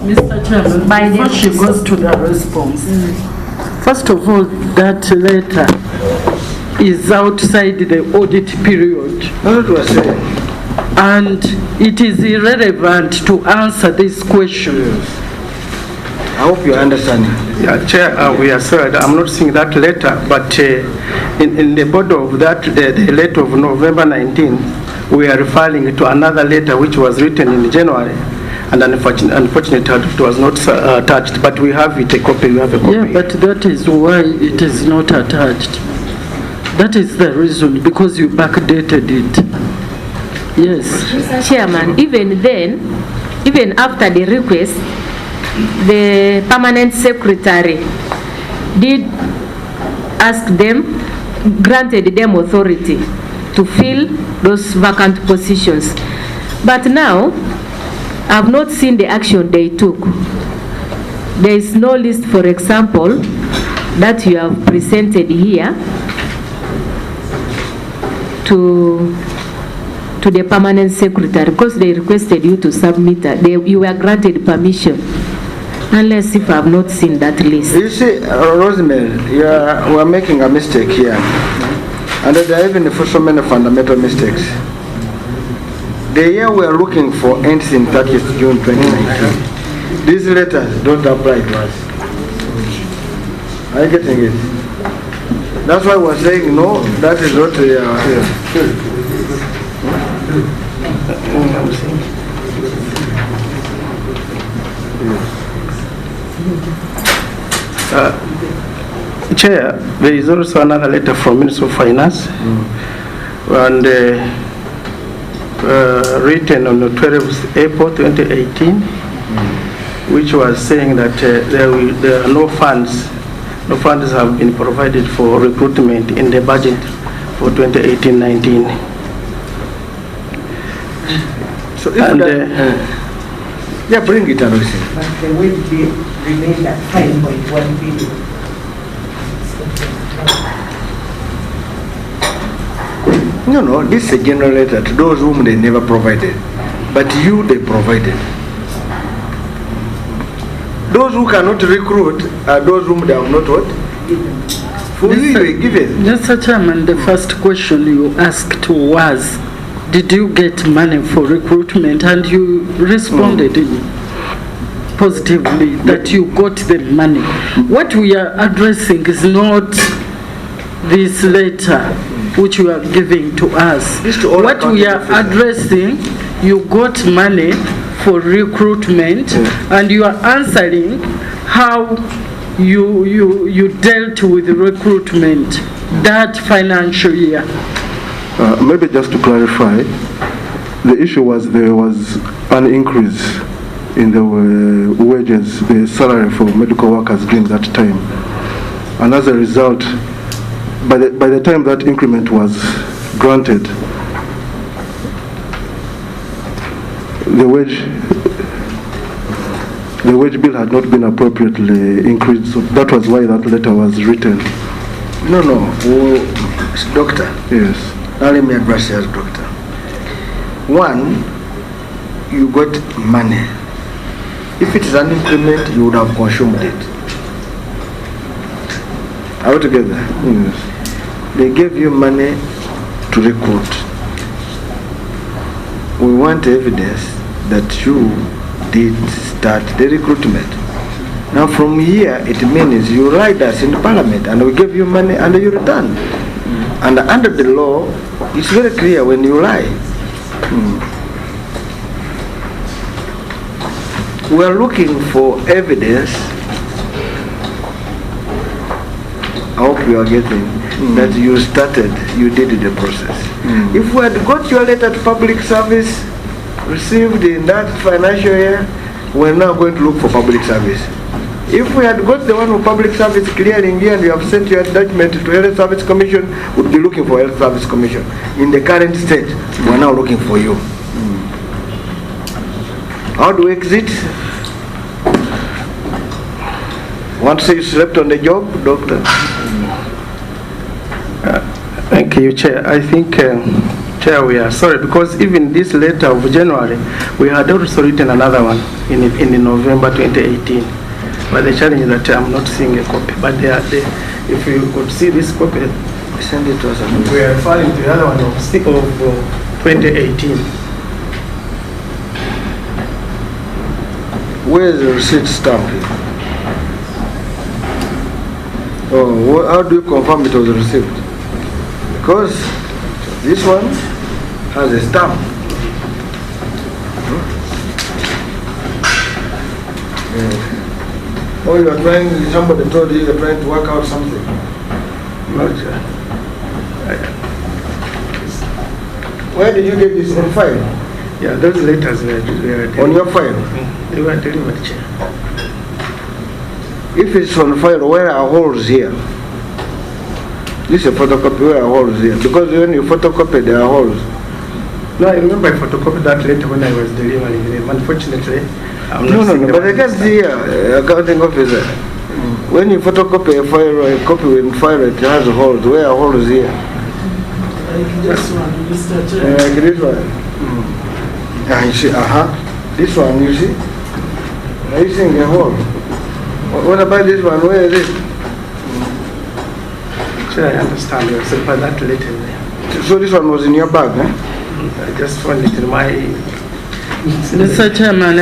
Mr. Chairman, By before the- she goes to the response, first of all, that letter is outside the audit period. That's what we're saying. And it is irrelevant to answer this question. I hope you understand. Yeah, Chair, we are sorry, I'm not seeing that letter, but in the body of that, the letter of November 19, we are referring to another letter which was written in January, and unfortunately it was not attached, but we have it, a copy, we have a copy. Yeah, but that is why it is not attached. That is the reason, because you backdated it. Yes. Mr. Chairman, even then, even after the request, the permanent secretary did ask them, granted them authority to fill those vacant positions. But now, I've not seen the action they took. There is no list, for example, that you have presented here to the permanent secretary, because they requested you to submit that. You were granted permission. Unless if I have not seen that list. You see, Rosemary, we're making a mistake here. And there are even so many fundamental mistakes. The year we are looking for ends in 30th June 2019. These letters don't apply to us. Are you getting it? That's why we're saying no, that is not Chair, there is also another letter from Minister of Finance, and written on the 12th April 2018, which was saying that there are no funds. No funds have been provided for recruitment in the budget for 2018-19. So if yeah, bring it and listen. But the wage bill remained at 5.1 billion. No, this is a general letter to those whom they never provided. But you, they provided. Those who cannot recruit are those whom they have not what? For you, they given. Mr. Chairman, the first question you asked was, did you get money for recruitment? And you responded positively that you got the money. What we are addressing is not this letter which you are giving to us. What we are addressing, you got money for recruitment, and you are answering how you dealt with recruitment that financial year. Maybe just to clarify, the issue was there was an increase in the wages, the salary for medical workers during that time, and as a result, by the time that increment was granted, the wage bill had not been appropriately increased, so that was why that letter was written. No, doctor. Yes. Now let me address you as doctor. One, you got money. If it is an increment, you would have consumed it. Are we together? Yes. They gave you money to recruit. We want evidence that you did start the recruitment. Now from here, it means you lied us in Parliament and we gave you money and you returned. And under the law, it's very clear when you lie. We are looking for evidence. I hope you are getting that you started, you did the process. If we had got your letter to public service received in that financial year, we're now going to look for public service. If we had got the one for public service clearing here and you have sent your document to Health Service Commission, we'd be looking for Health Service Commission. In the current state, we're now looking for you. How do we exit? Want to say you slept on the job, doctor? Thank you, Chair. I think, Chair, we are sorry because even this letter of January, we had also written another one in November 2018. But the challenge is that I'm not seeing a copy. But if you could see this copy, Send it to us. we are referring to the other one of 2018. Where is the receipt stamp here? Oh, how do you confirm it was received? Because this one has a stamp. Yeah. Oh, you are trying, somebody told you are trying to work out something. Not sure. Where did you get this on file? Yeah, those letters were On your file? They were delivered, Chair. If it's on file, where are holes here? This is a photocopy, where are holes here? Because when you photocopy, there are holes. No, I remember I photocopied that letter when I was delivering them. Unfortunately, I'm not seeing But I can see here, accounting officer. When you photocopy a file or a copy in file, it has holes. Where are holes here? This one, Mr. Chair. Like this one. You see, this one, you see? Are you seeing a hole? What about this one? Where is it? Chair, I understand you, so for that letter there. So this one was in your bag, eh? I just found it in my... Mr. Chairman,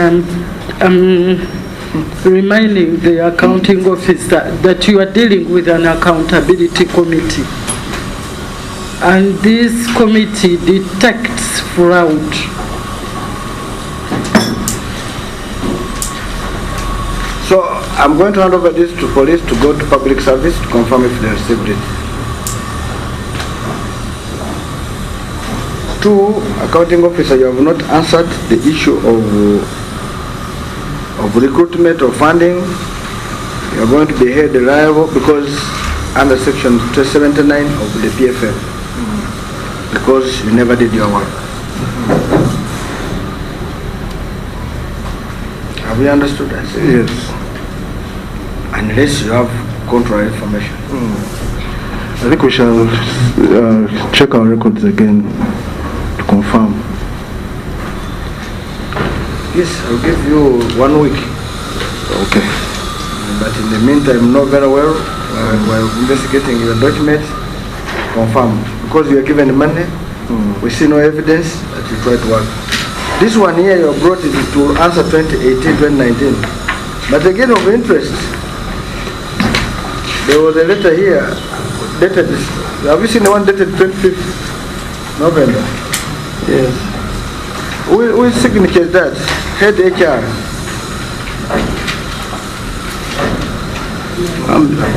I'm reminding the accounting officer that you are dealing with an accountability committee. And this committee detects fraud. So I'm going to hand over this to police to go to public service to confirm if they received it. Two, accounting officer, you have not answered the issue of recruitment or funding. You are going to be held liable because under section 279 of the PFM, because you never did your work. Have you understood that? Yes. Unless you have contrary information. I think we shall check our records again to confirm. Yes, I'll give you 1 week. Okay. But in the meantime, know very well, while investigating your documents, confirm. Because you are given money, we see no evidence that you tried to work. This one here you have brought it to answer 2018-2019. But again of interest, there was a letter here, dated, have you seen the one dated 25th November? Yes. Which signature is that? Head HR.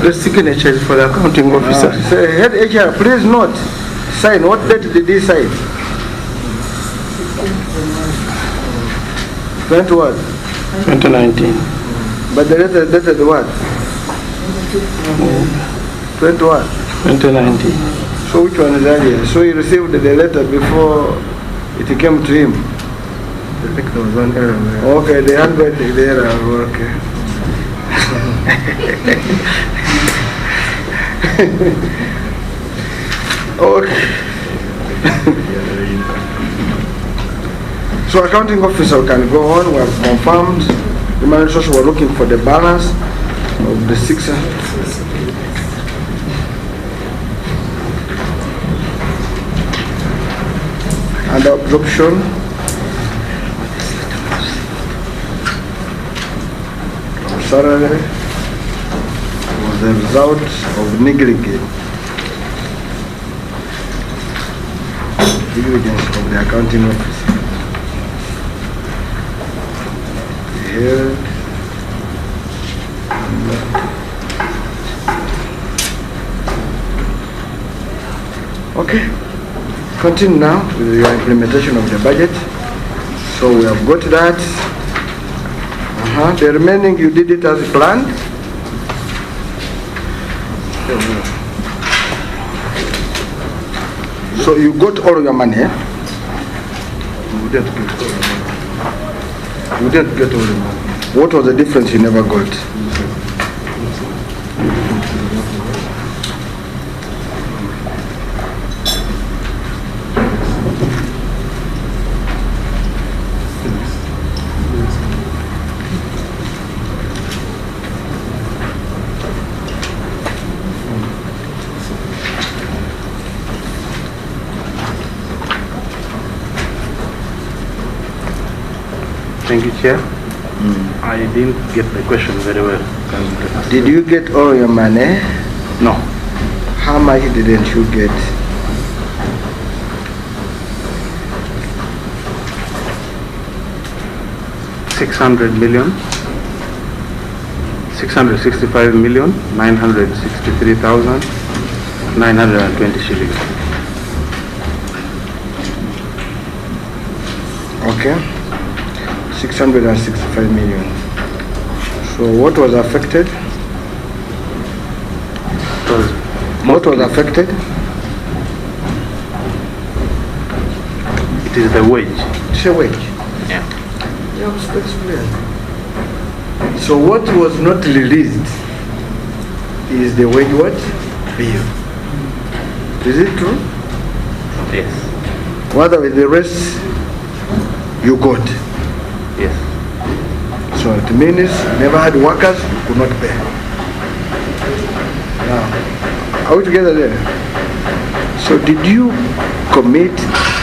The signature is for the accounting officer. Say, head HR, please note, sign. What date did he sign? 20 what? 2019. But the letter dated what? 20 what? 2019. So which one is earlier? So he received the letter before it came to him. I think there was one error there. Okay, the handwriting there, okay. Okay. So accounting officer can go on. We have confirmed the managers were looking for the balance of the 6. And absorption of salary was the result of negligence of the accounting officer. Here. Okay. Continue now with your implementation of the budget. So we have got that. The remaining you did it as planned. So you got all your money. You didn't get all your money. You didn't get all your money. What was the difference you never got? Thank you, Chair. I didn't get the question very well. Did you get all your money? No. How much didn't you get? $665,963,920 shillings. Okay. 665 million. So what was affected? What was affected? It is the wage. It's a wage. Yeah. Yeah, explain. So what was not released is the wage what? Bill. Is it true? Yes. What with the rest you got? Yes. So it means you never had workers, you could not pay. Now, are we together there? So did you commit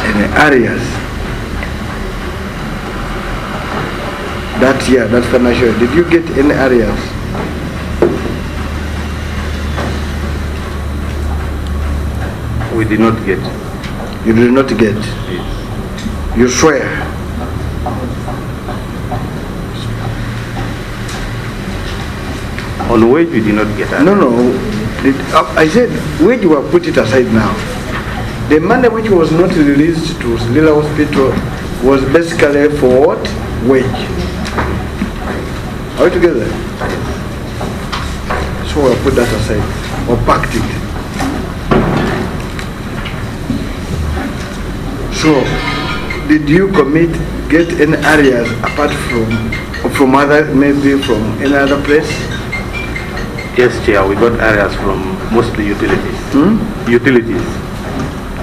any areas that year, that financial year? Did you get any areas? We did not get. You did not get. Yes. You swear. On wage, we did not get. No. I said wage, you have put it aside now. The money which was not released to Lira Hospital was basically for what? Wage. Are we together? So we'll put that aside or packed it. So, did you get any areas apart from other, maybe from any other place? Yes, Chair, we got areas from mostly utilities. Utilities.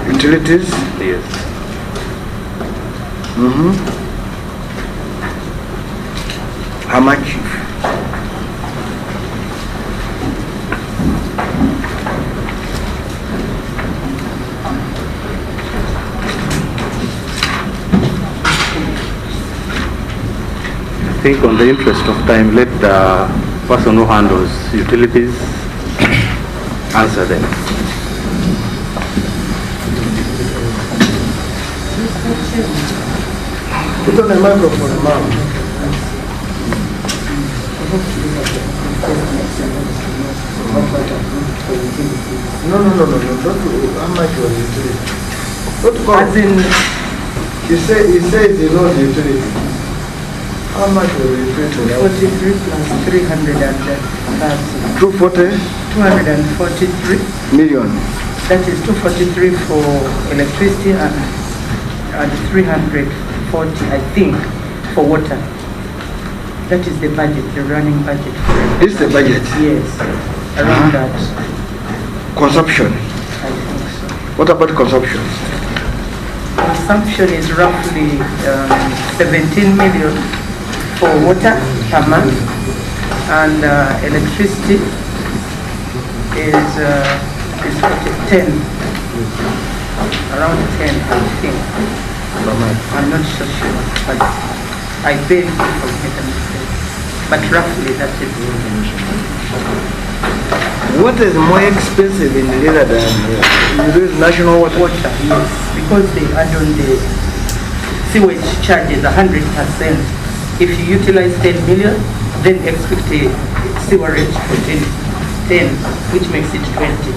Utilities? Yes. How much? I think on the interest of time, let the person who handles utilities answer them. Put on the microphone, ma'am. No. Don't do. How much was utility? Don't call. As in, He said he knows utility. How much was utility? 43 plus 330. 240 243. million. That is 243 for electricity and 340, I think, for water. That is the budget, the running budget. This is the budget. Yes, around that, Consumption. I think so. What about consumption? Consumption is roughly 17 million for water per month, and electricity is 10, around 10, I think. I'm not so sure, but I beg you for making a mistake. But roughly that is. What is more expensive in Lira than here? You use national water? Water, yes, because they add on the sewage charges 100%. If you utilize 10 million, then expect a sewerage for 10, which makes it 20.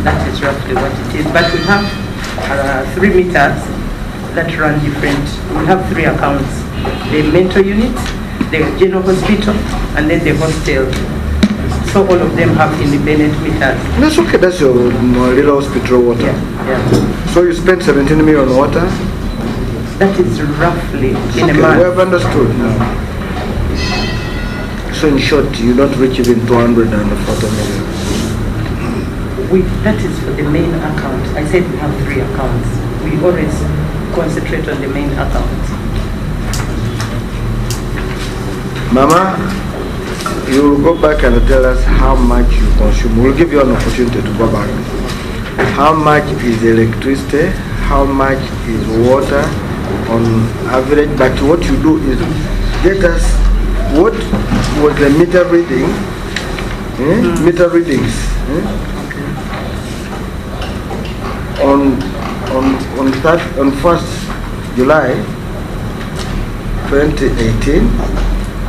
That is roughly what it is. But we have 3 meters that run different. We have 3 accounts: the mental unit, the general hospital, and then the hostel. So all of them have independent meters. That's okay, that's your Lira Hospital water. Yeah. So you spend 17 million on water? That is roughly in a Okay, we month. have understood now. So in short, you don't reach even 240 million. That is for the main account. I said we have 3 accounts. We always concentrate on the main account. Mama, you will go back and tell us how much you consume. We'll give you an opportunity to go back. How much is electricity? How much is water? on average, but what you do is get us what was the meter reading, meter readings on 1st July 2018,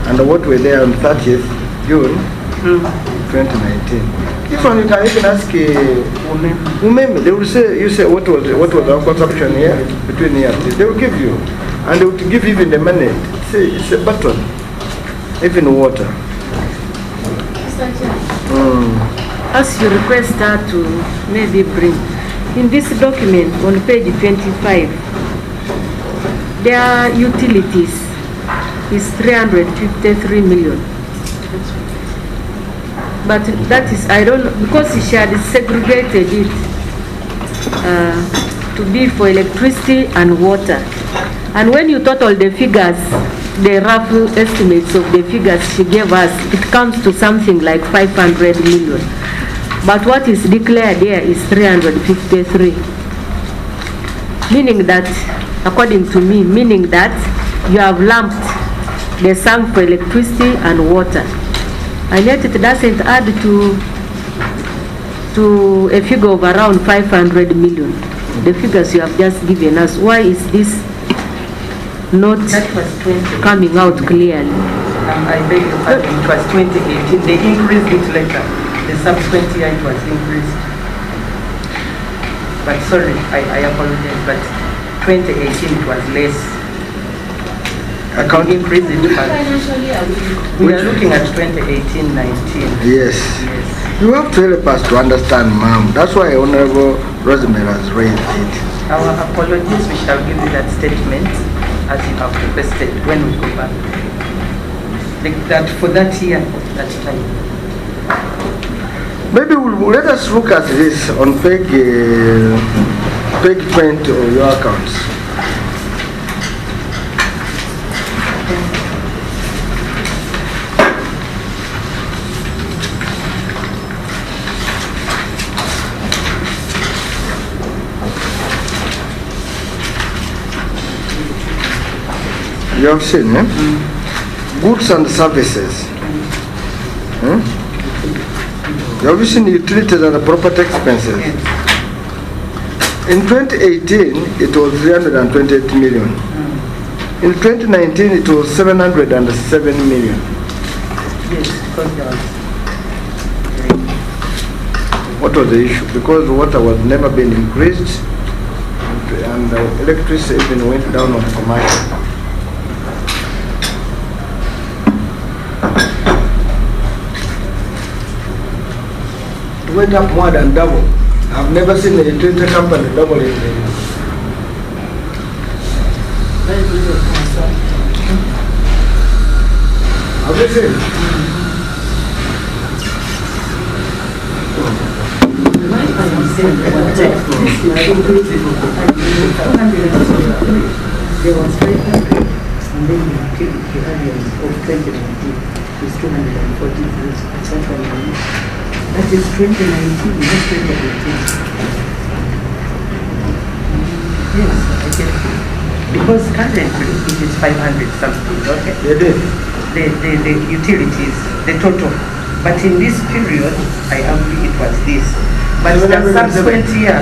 and what were there on 30th June 2019. This one you can even ask Umeme. They will say, you say what was our consumption here between here. They will give you, and they will give even the money. It's a button, even water. As you request her to maybe bring in this document on page 25, their utilities is 353 million. But that is, I don't know, because she had segregated it to be for electricity and water. And when you total the figures, the rough estimates of the figures she gave us, it comes to something like 500 million. But what is declared there is 353. Meaning that, according to me, meaning that you have lumped the sum for electricity and water. And yet it doesn't add to a figure of around 500 million. The figures you have just given us. Why is this not coming out clearly? I beg your pardon, it was 2018. They increased it later. The subsequent year it was increased. But sorry, I apologize, but 2018 it was less. Account increase it. We are looking at 2018-19. Yes. You have to help us to understand, ma'am. That's why Honorable Rosemary has raised it. Our apologies, we shall give you that statement as you have requested when we go back. That for that year, that time. Maybe let us look at this on page 20 of your accounts. You have seen, goods and services. You have seen utilities and property expenses. In 2018, it was 328 million. In 2019, it was 707 million. Yes, because there was. What was the issue? Because water was never been increased, and electricity even went down on commercial. Went up more than double. I've never seen a utility company double it. Have you seen? There was 500, and then the areas of 2019 is 243. That is 2019, not 2018. Yes, I get it. Because currently it is 500 something, okay? The utilities, the total. But in this period, I agree it was this. But the subsequent year,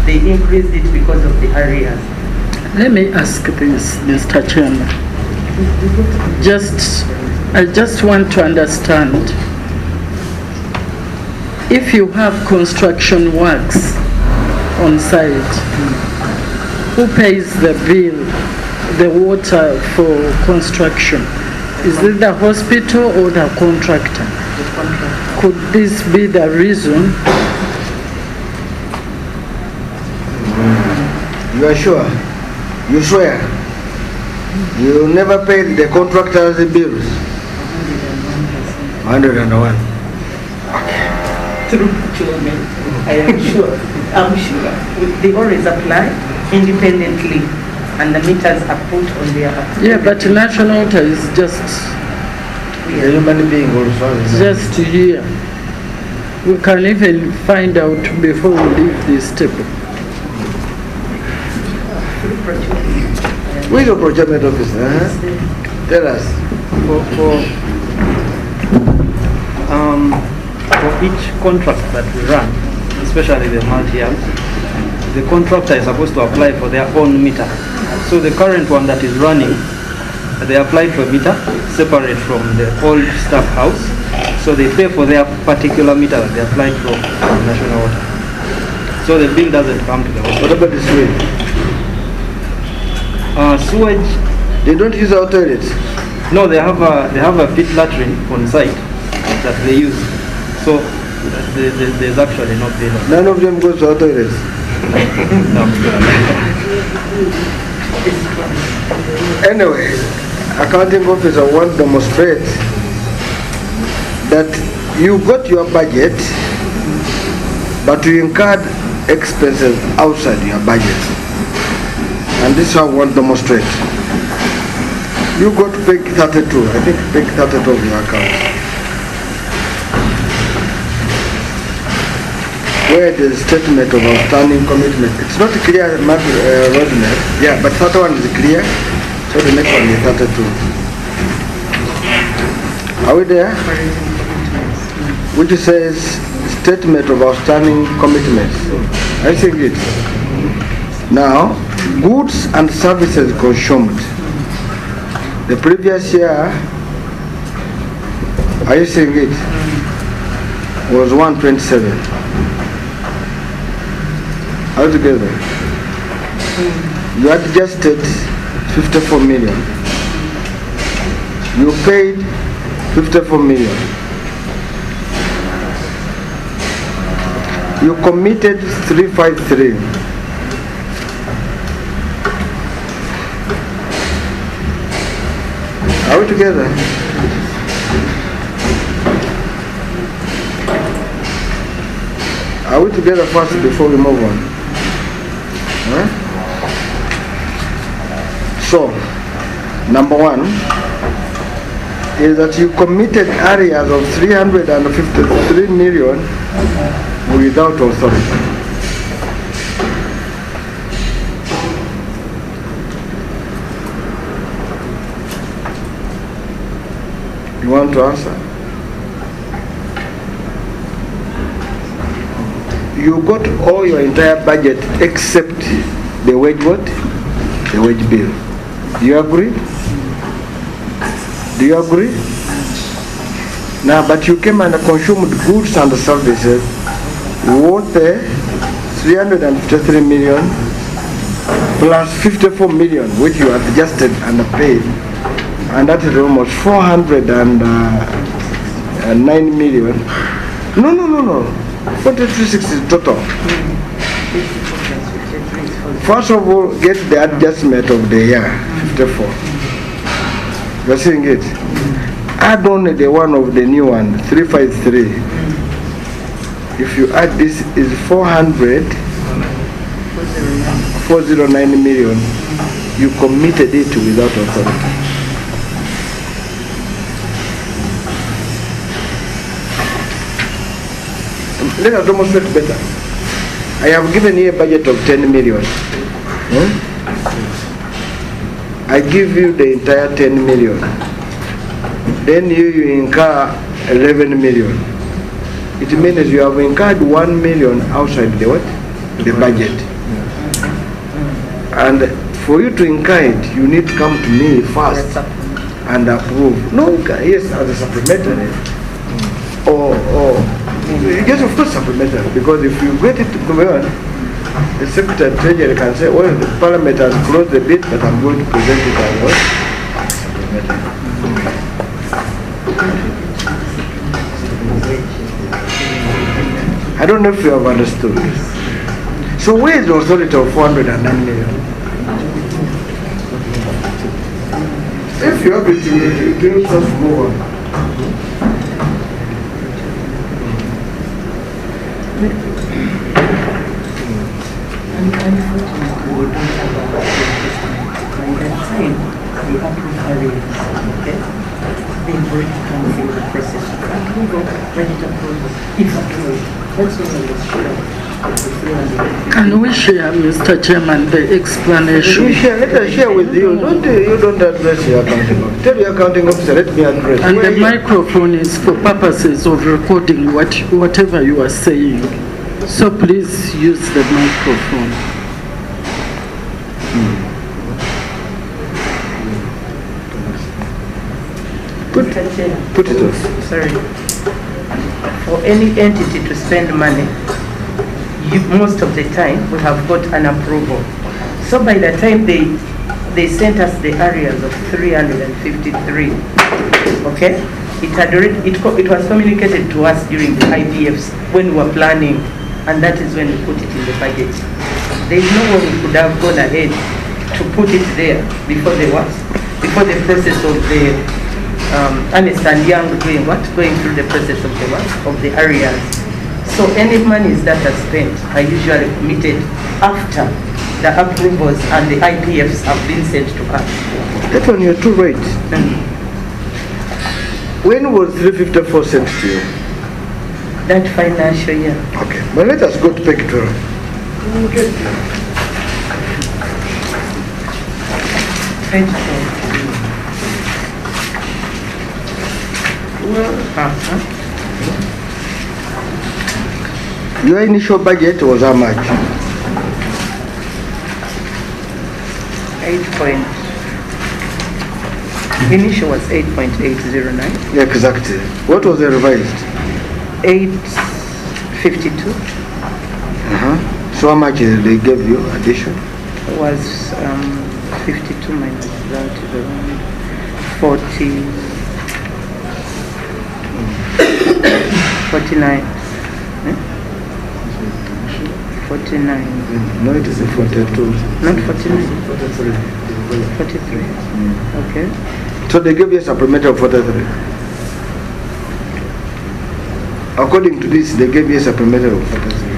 they increased it because of the areas. Let me ask this, Mr. Chairman. I just want to understand. If you have construction works on site, who pays the bill, the water for construction? Is it the hospital or the contractor? The contractor. Could this be the reason? You are sure? You swear? You never paid the contractors the bills? 101. Through procurement, I am sure. I'm sure. They always apply independently, and the meters are put on their application. Yeah, but national water is just The human being also. just here. We can even find out before we leave this table. Through procurement. We is your procurement officer? Tell us. For each contract that we run, especially the multi-years, the contractor is supposed to apply for their own meter. So the current one that is running, they applied for a meter separate from the old staff house. So they pay for their particular meter that they applied for national water. So the bill doesn't come to the water. What about the sewage? Sewage, they don't use our toilets. No, they have a pit latrine on site that they use. So there's actually no bill. None of them goes to our toilets. No. Anyway, accounting officer want to demonstrate that you got your budget, but you incurred expenses outside your budget. And this is how I want to demonstrate. You go to page 32, I think page 32 of your account, where the statement of outstanding commitment. It's not clear, roadmap. Yeah, but 31 is clear, so the next one is 32. Are we there? Which says statement of outstanding commitments. I think it. Now, goods and services consumed. The previous year, I think it was 127. Altogether, you adjusted 54 million. You paid 54 million. You committed 353. Are we together? Are we together first before we move on? Huh? So, number one is that you committed areas of 353 million without authority. You want to answer? You got all your entire budget except the wage what? The wage bill. Do you agree? Do you agree? Now, but you came and consumed goods and services worth 353 million plus 54 million, which you adjusted and paid. And that is almost 409 million. No. 4360 is total. First of all, get the adjustment of the year, 54. You're seeing it? Add on the one of the new one, 353. If you add this, is 409 million. You committed it without authority. Let us demonstrate better. I have given you a budget of 10 million. I give you the entire 10 million. Then you incur 11 million. It means you have incurred 1 million outside the what? The budget. And for you to incur it, you need to come to me first and approve. No, yes, as a supplementary. Yes, of course, supplementary, because if you get it to go on, the Secretary of Treasury can say, well, the Parliament has closed the bid, but I'm going to present it as what? Supplementary. I don't know if you have understood. So where is the authority of 409 million? If you have it, you just move on. Being ready to come through the process of approval, ready to approve, if approved. That's what I was sure. Can we share, Mr. Chairman, the explanation? Let us share with you. You don't address your accounting officer. Tell your accounting officer, let me address. And the microphone is for purposes of recording whatever you are saying. So please use the microphone. Put it on. Sorry. For any entity to spend money, most of the time we have got an approval. So by the time they sent us the areas of 353, okay, it was communicated to us during the IPFs when we were planning, and that is when we put it in the budget. There is no way we could have gone ahead to put it there before the process of the Ernest and Young going through the process of the areas. So any monies that are spent are usually committed after the approvals and the IPFs have been sent to us. That one you're too right. When was 354 sent to you? That financial year. Okay, but let us go to Pectoral. Your initial budget was how much? 8. Initial was 8.809. Yeah, exactly. What was the revised? 852. So how much did they give you addition? Was 52 minus that is around 40. 49. 49. No, it is a 42. Not 49. 43. Okay. So they gave you a supplemental of 43. According to this, they gave you a supplemental of 43.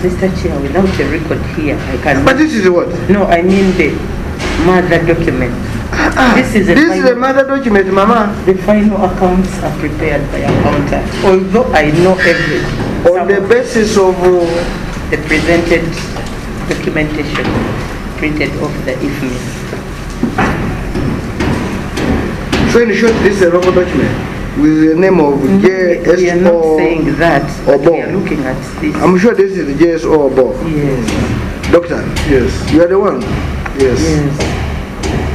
Mr. Chair, without a record here, I can't. But this is what? No, I mean the mother document. This is the mother document, Mama. The final accounts are prepared by accountant. Although I know everything. On the basis of the presented documentation printed off the IFMI. So in short, this is a wrong document with the name of JSO. We are not saying that, but we are looking at this. I'm sure this is the JSO Obo. Yes. Doctor? Yes. You are the one? Yes. Yes.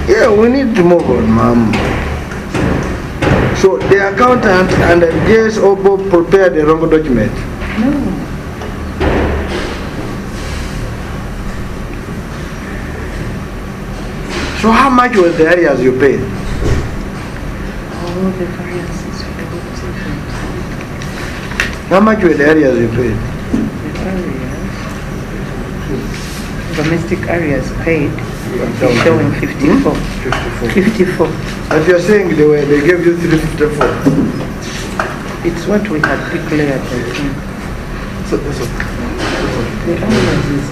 Yeah, we need to move on, ma'am. So the accountant and the JSO Obo prepared the wrong document? No. So how much was the areas you paid? All the variances were different. How much were the areas you paid? The areas, domestic areas paid, is showing 54. 54. As you're saying, they gave you 354. It's what we had declared, I think. So that's The areas is,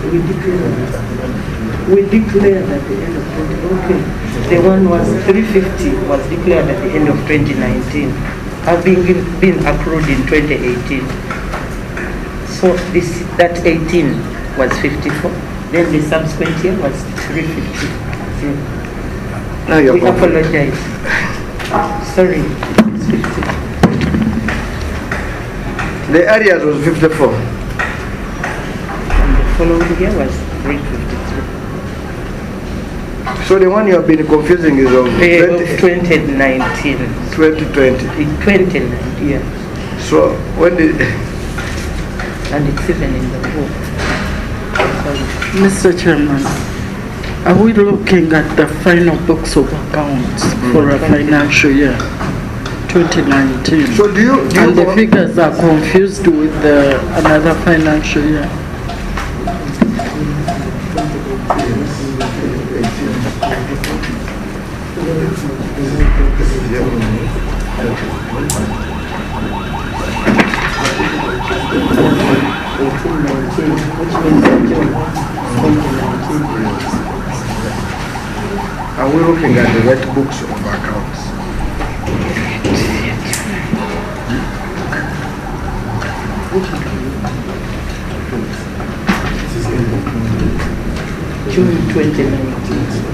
we declared at the end of 2019. Okay. The one was 350 was declared at the end of 2019, having been approved in 2018. So that 18 was 54. Then the subsequent year was 350. Now you're We apologize. Sorry, it's 50. The areas was 54. And the following year was 353. So the one you have been confusing is of 2019. 2020. 2019, yeah. So when did... And it's even in the book. Mr. Chairman, are we looking at the final books of accounts for a financial year 2019? So do you and the figures are confused with another financial year? Are we looking at the right books of accounts? June 2019.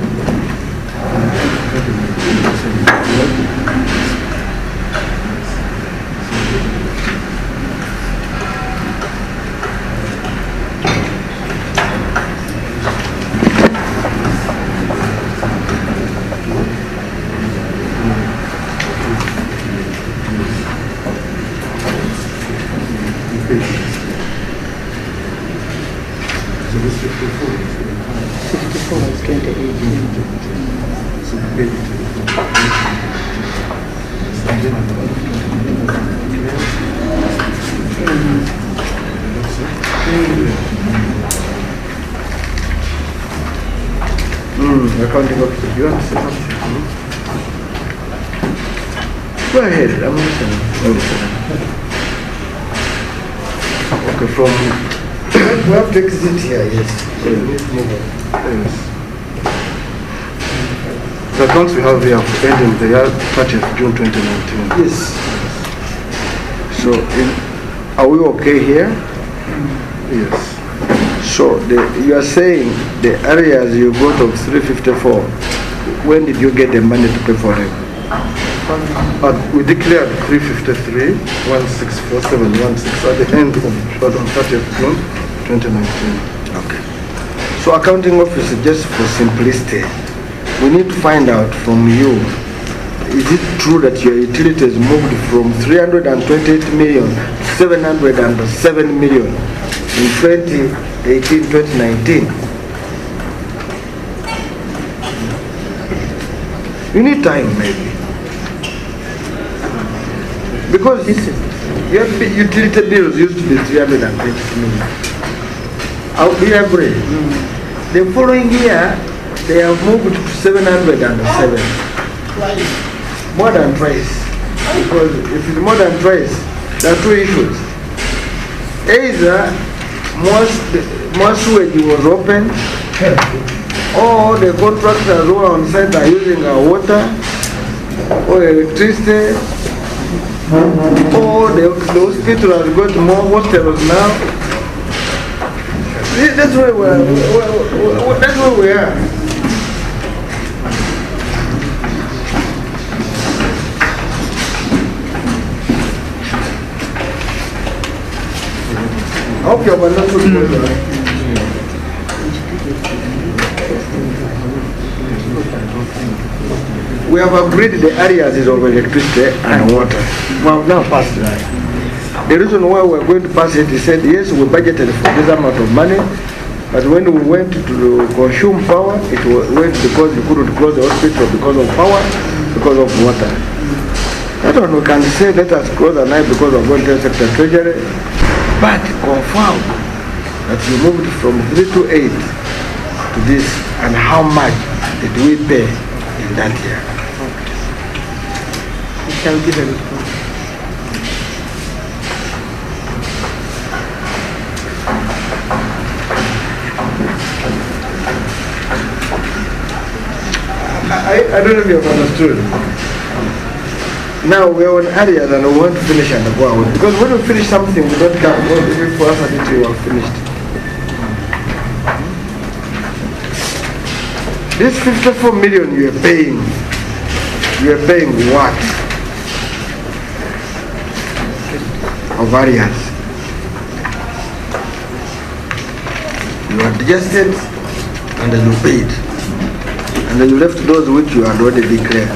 Accounting officer, you want to say something? Go ahead, I'm listening. Okay, from we have to exit here, yes. So we need to move on. Yes. The accounts we have here ending the year 30th June 2019. Yes. So, are we okay here? Yes. So, you are saying the areas you got of 354, when did you get the money to pay for them? We declared 353, 164716 at the end of 30th June 2019. Okay. So, accounting officer, just for simplicity, we need to find out from you, is it true that your utilities moved from 328 million to 707 million in 2018-2019? You need time, maybe. Because your utility bills used to be 320 million. Do you agree? The following year, they have moved to 707. More than twice. Because if it's more than twice, there are two issues. Either more sewage was open, or the contractors who are on site are using our water, or electricity, or the hospital has got more hostels now. That's where we are. I hope you have understood. We have agreed the areas is of electricity and water. We have now passed that. The reason why we are going to pass it, he said, yes, we budgeted for this amount of money, but when we went to consume power, it went because you couldn't close the hospital because of power, because of water. I don't know, can say let us close the night because of going to sector treasury, but confirm that you moved from 328 to this, and how much did we pay in that year? We shall give a report. I don't know if you have understood. Now we are on areas and we want to finish and go out. Because when we finish something, we don't come. Even for us until we have finished. This 54 million you are paying what? Of areas. You adjusted and then you paid. And then you left those which you had already declared.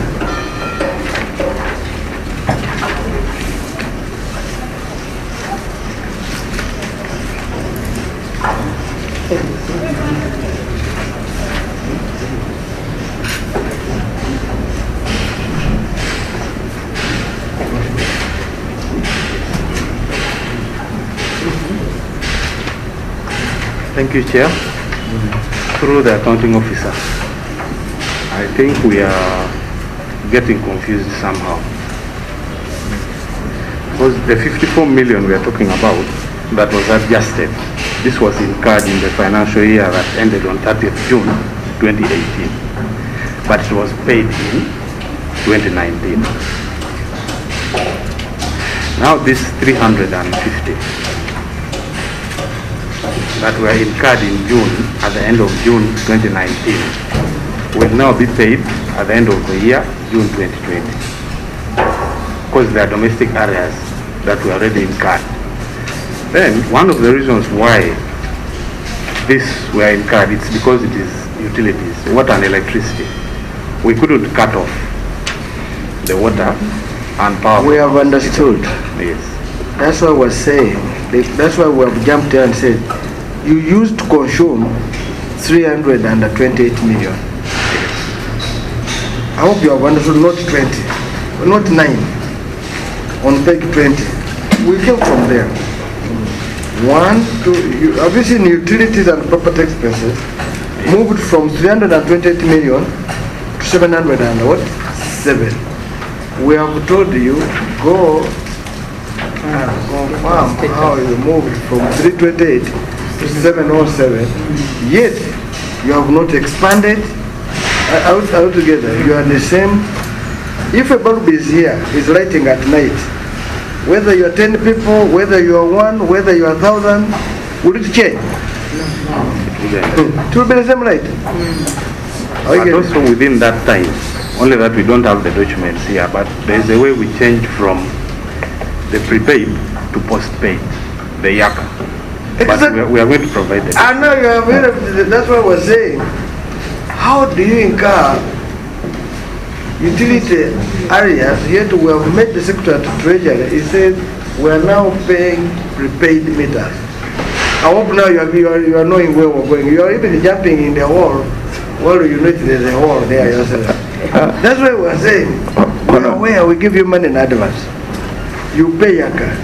Thank you, Chair. Through the accounting officer, I think we are getting confused somehow. Because the 54 million we are talking about, that was adjusted. This was incurred in the financial year that ended on 30th June 2018. But it was paid in 2019. Now this 350. that were incurred in June, at the end of June 2019, will now be paid at the end of the year, June 2020. Because they are domestic areas that were already incurred. Then, one of the reasons why this were incurred, it's because it is utilities, water and electricity. We couldn't cut off the water and power. We have understood. Yes. That's what I was saying. That's why we have jumped here and said, you used to consume 328 million. I hope you have understood, not 20, not 9. On page 20. We came from there. 1, 2, have you seen utilities and property expenses moved from 328 million to 707? We have told you, go and confirm how you moved from 328 to 707, yet you have not expanded altogether. You are the same. If a bulb is here, is lighting at night, whether you are 10 people, whether you are 1, whether you are 1,000, will it change? It will be the same light. But also within that time, only that we don't have the documents here, but there is a way we change from the prepaid to postpaid, the yaka. But we are going to provide it. I know you are aware of this. That's what I was saying. How do you incur utility areas? Yet we have made the Secretary to Treasury. He said we are now paying prepaid meters. I hope now you are knowing where we're going. You are even jumping in the hole. Well, you know there's a hole there yourself. That's what we're saying. We are aware, we give you money in advance. You pay yaka.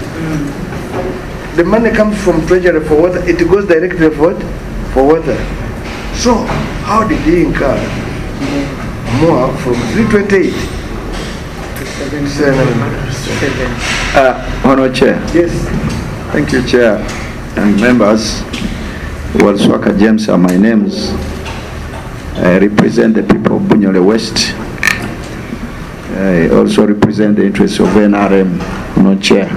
The money comes from Treasury for water. It goes directly for what? For water. So, how did he incur more from 328 to 707? Honour Chair. Yes. Thank you, Chair and members. Walswaka James are my names. I represent the people of Bunyole West. I also represent the interests of NRM, Honour Chair.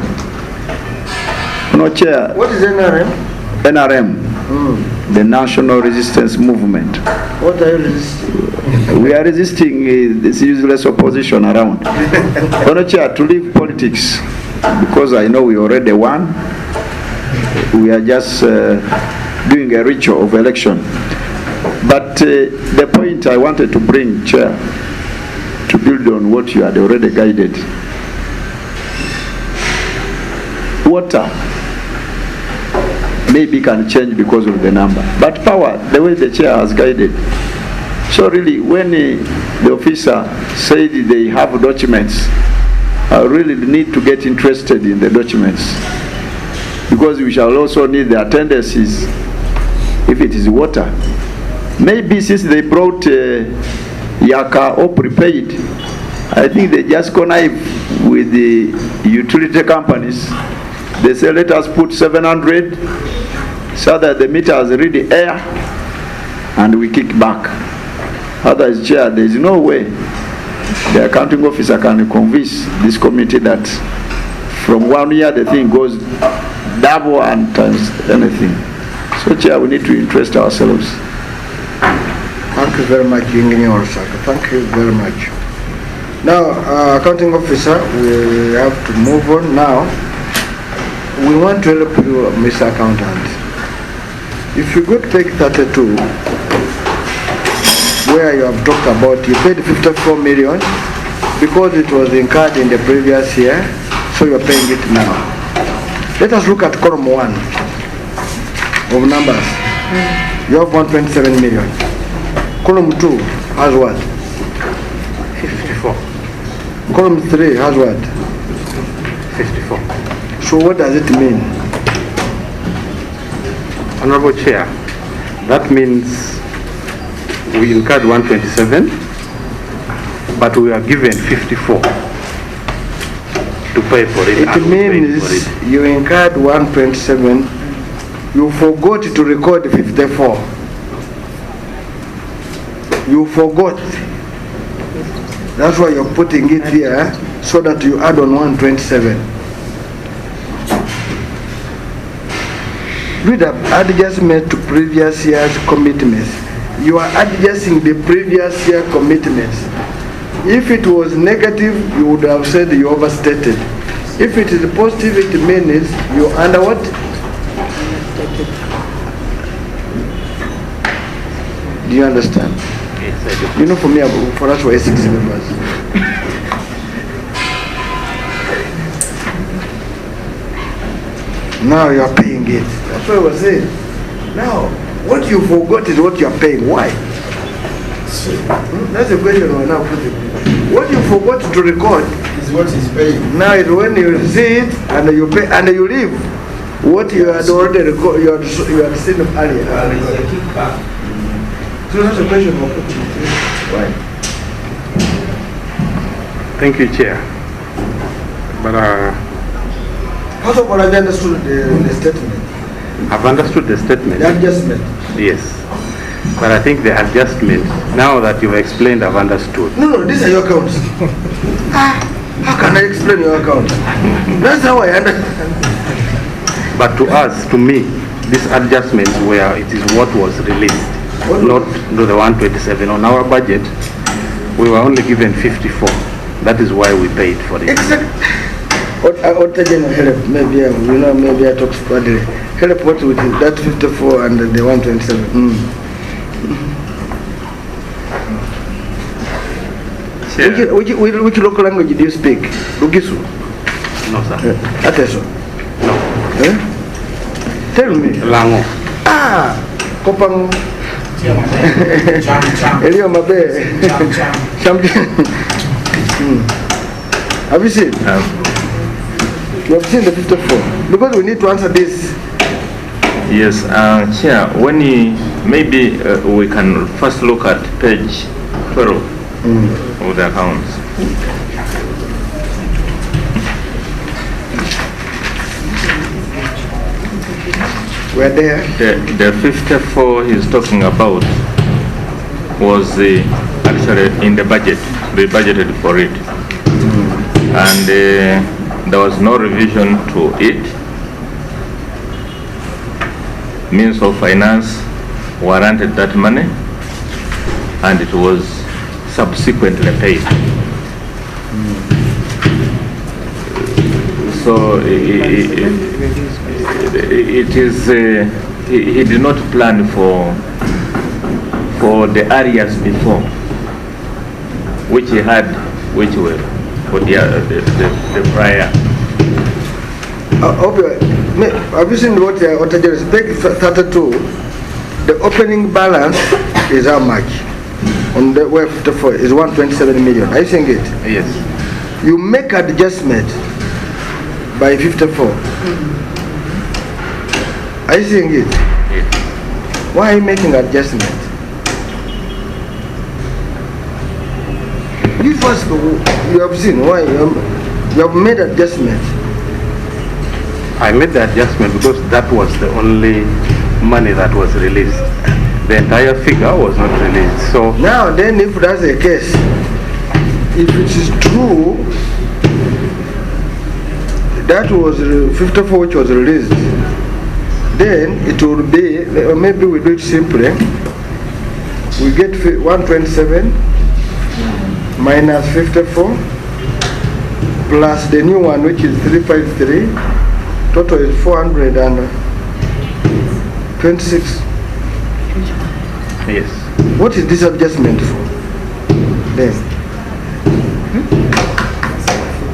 Honour Chair. What is NRM? NRM, the National Resistance Movement. What are you resisting? We are resisting this useless opposition around. Honour Chair, to leave politics, because I know we already won. We are just doing a ritual of election. But the point I wanted to bring, Chair, to build on what you had already guided. Water maybe can change because of the number, but power, the way the Chair has guided. So really, when the officer said they have documents, I really need to get interested in the documents, because we shall also need the attendances if it is water. Maybe since they brought yaka or prepaid, I think they just connive with the utility companies. They say, let us put 700 so that the meters read the air and we kick back. Otherwise, Chair, there is no way the accounting officer can convince this committee that from 1 year the thing goes double and times anything. So, Chair, we need to interest ourselves. Thank you very much, Engineer Osaka. Thank you very much. Now, accounting officer, we have to move on now. We want to help you, Mr. Accountant. If you go to page 32, where you have talked about, you paid 54 million because it was incurred in the previous year, so you are paying it now. Let us look at column 1 of numbers. You have 127 million. Column 2 has what? 54. Column 3 has what? 54. So what does it mean? Honorable Chair, that means we incurred 127, but we are given 54 to pay for it. It means you incurred 127, you forgot to record 54. You forgot. That's why you're putting it here, so that you add on 127. Read up adjustment to previous year's commitments. You are adjusting the previous year commitments. If it was negative, you would have said you overstated. If it is positive, it means you under what? Do you understand? Yes, I do. You know, for us, we're 6 members. Now you are paying it. That's what I was saying. Now, what you forgot is what you are paying. Why? That's the question we're now putting. What you forgot to record is what is paying. now is when you see it and you pay and you leave. What you had already recorded, you had seen earlier. So that's the question we're putting. Why? Thank you, Chair. But First of all, have you understood the statement? I've understood the statement. The adjustment. Yes. But I think the adjustment, now that you've explained, I've understood. No, these are your accounts. How can I explain your account? That's how I understand. But to us, to me, these adjustments where it is what was released, not the 127. On our budget, we were only given 54. That is why we paid for it. Exactly. What help? Maybe maybe I talk badly. Help what with that 54 and the 127. Which local language do you speak? Lugisu? No, sir. Ateso? No. Tell me. Lango. Kopang. Elio Mabe. Have you seen? You have seen the 54? Because we need to answer this. Yes, Chair, when maybe we can first look at page 12 of the accounts. We're there. The 54 he's talking about was actually in the budget. We budgeted for it. And there was no revision to it. Means of finance warranted that money, and it was subsequently paid. So it is he did not plan for the areas before, which he had, which were for the prior. Have you seen what is page 32? The opening balance is how much? On the web 54 is 127 million. Are you seeing it? Yes. You make adjustment by 54. Are you seeing it? Yes. Why are you making adjustment? You first, you have seen why you have made adjustment. I made the adjustment because that was the only money that was released. The entire figure was not released. So now then, if that's the case, if it is true that was 54 which was released, then it would be, or maybe we do it simply. We get 127 minus 54 plus the new one which is 353. Total is 426. yes. What is this adjustment for? Then.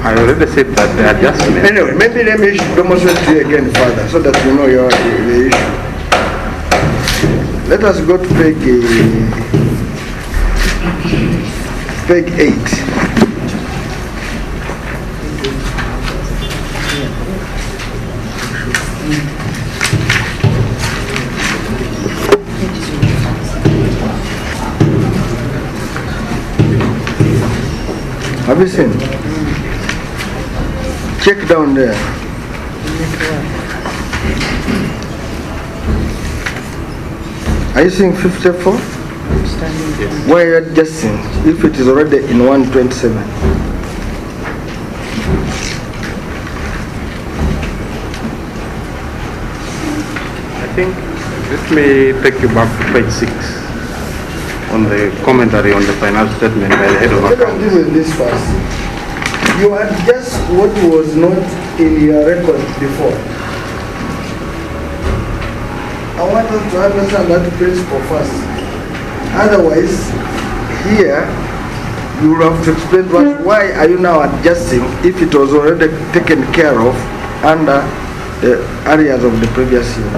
I already said that the adjustment. Anyway, maybe let me demonstrate to you again further so that you know the issue. Let us go to page 8. Have you seen? Check down there. Are you seeing 54? Yes. Why are you adjusting if it is already in 127? think, let me take you back to page 6 on the commentary on the financial statement by the head of Let us accounts. deal with this first. You adjust what was not in your record before. I want us to understand that principle first. Otherwise, here, you will have to explain to us why are you now adjusting if it was already taken care of under the areas of the previous year.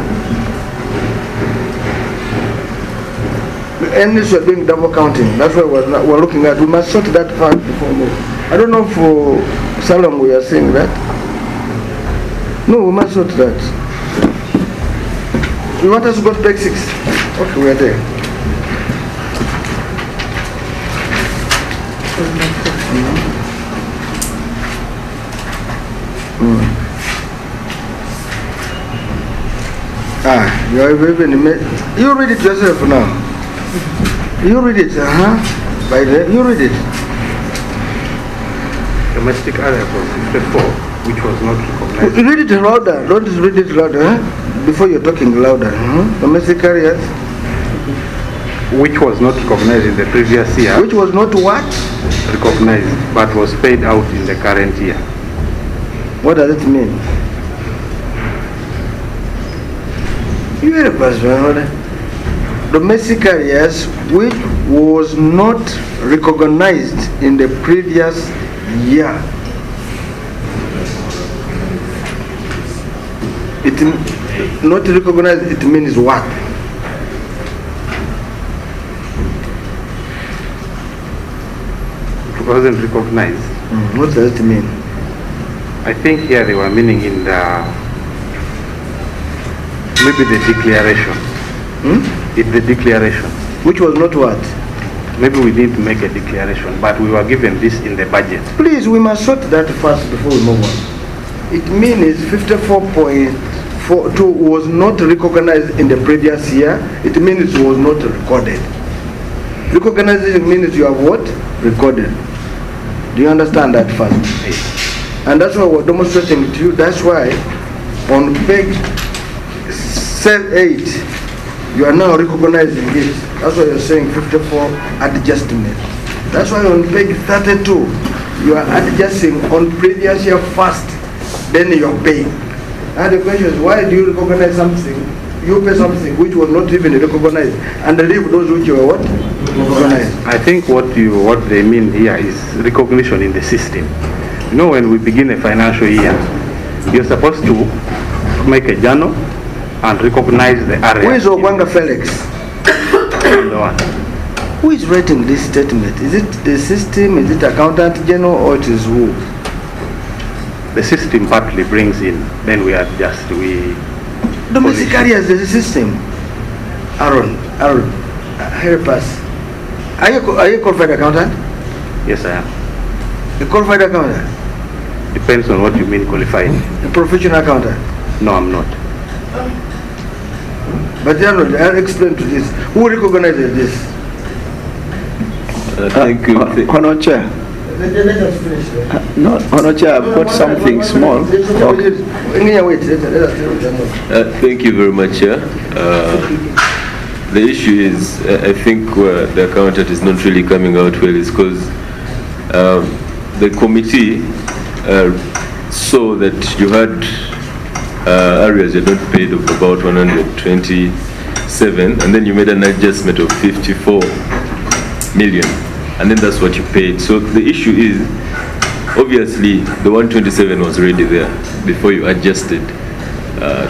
And this we're doing double counting. That's why we're looking at. We must sort that part before we move. I don't know for Salom we are saying that. No, we must sort that. You want us to go to page 6? Okay, we are there. You read it yourself now. You read it, By the you read it. Domestic area was 54, which was not recognized. Read it louder. Don't read it louder, before you're talking louder. Domestic areas. Which was not recognized in the previous year. Which was not what? Recognized, but was paid out in the current year. What does it mean? You help us, brother. Domestic areas which was not recognized in the previous year. It not recognized, it means what? It wasn't recognized. What does it mean? I think here they were meaning in the maybe the declaration. In the declaration. Which was not what? Maybe we didn't make a declaration, but we were given this in the budget. Please, we must sort that first before we move on. It means 54.42 was not recognized in the previous year. It means it was not recorded. Recognition means you have what? Recorded. Do you understand that first? Yes. And that's why we're demonstrating to you. That's why on page 8, you are now recognizing it. That's why you're saying 54 adjustment. That's why on page 32, you are adjusting on previous year first, then you're paying. And the question is, why do you recognize something? You pay something which was not even recognized, and leave those which were what? Recognized. I think what they mean here is recognition in the system. You know, when we begin a financial year, you're supposed to make a journal and recognize the area. Who is Ogwanga Felix? Who is writing this statement? Is it the system, is it accountant general, or it is who? The system partly brings in, then we adjust, Domestic areas, there's a system. Aaron, help us. Are you a qualified accountant? Yes, I am. A qualified accountant? Depends on what you mean qualified. A professional accountant? No, I'm not. But I'll explain to this. Who recognizes this? Thank you. Honour Chair. Let us finish. No, Honour Chair, I've got something small. Thank you very much, Chair. The issue is, I think where the accountant is not really coming out well is because the committee saw that you had areas you not paid of about 127, and then you made an adjustment of 54 million, and then that's what you paid. So the issue is, obviously, the 127 was already there before you adjusted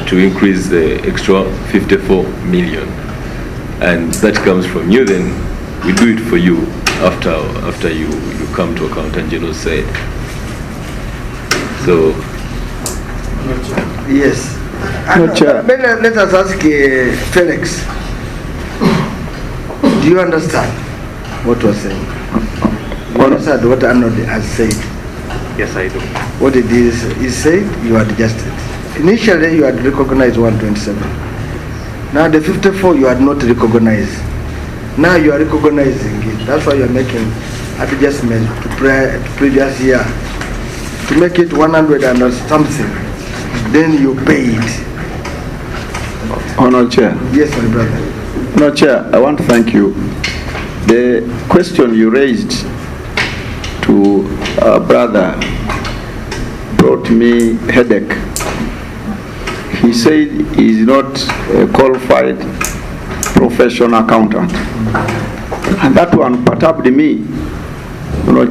to increase the extra 54 million. And that comes from you, then we do it for you after you come to Accountant General's side. So yes. Let us ask Felix. Do you understand what was saying? You understand what Arnold has said? Yes, I do. What it is, he said you adjusted. Initially, you had recognized 127. Now the 54 you had not recognized. Now you are recognizing it. That's why you are making adjustment to previous year to make it 100 and something. Then you pay it. Honorable Chair. Yes, my brother. No, Chair, I want to thank you. The question you raised to our brother brought me headache. He said he is not a qualified professional accountant. And that one perturbed me,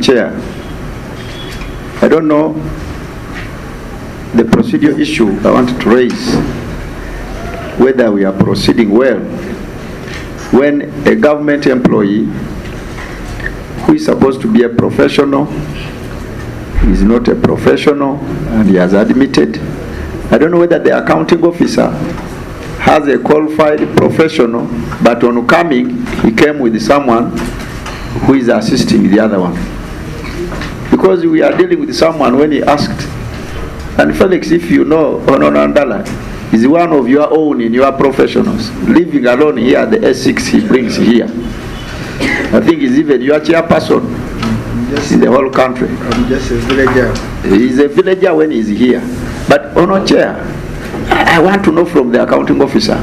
Chair. I don't know the procedure issue I wanted to raise, whether we are proceeding well when a government employee who is supposed to be a professional is not a professional and he has admitted. I don't know whether the accounting officer has a qualified professional, but on coming, he came with someone who is assisting the other one. Because we are dealing with someone when he asked, and Felix, if you know Honorable Andala, is one of your own in your professionals, living alone here, the S6 he brings here. I think he's even your chairperson in the whole country. I'm just a villager. He's a villager when he's here. But Honorable Chair, I want to know from the accounting officer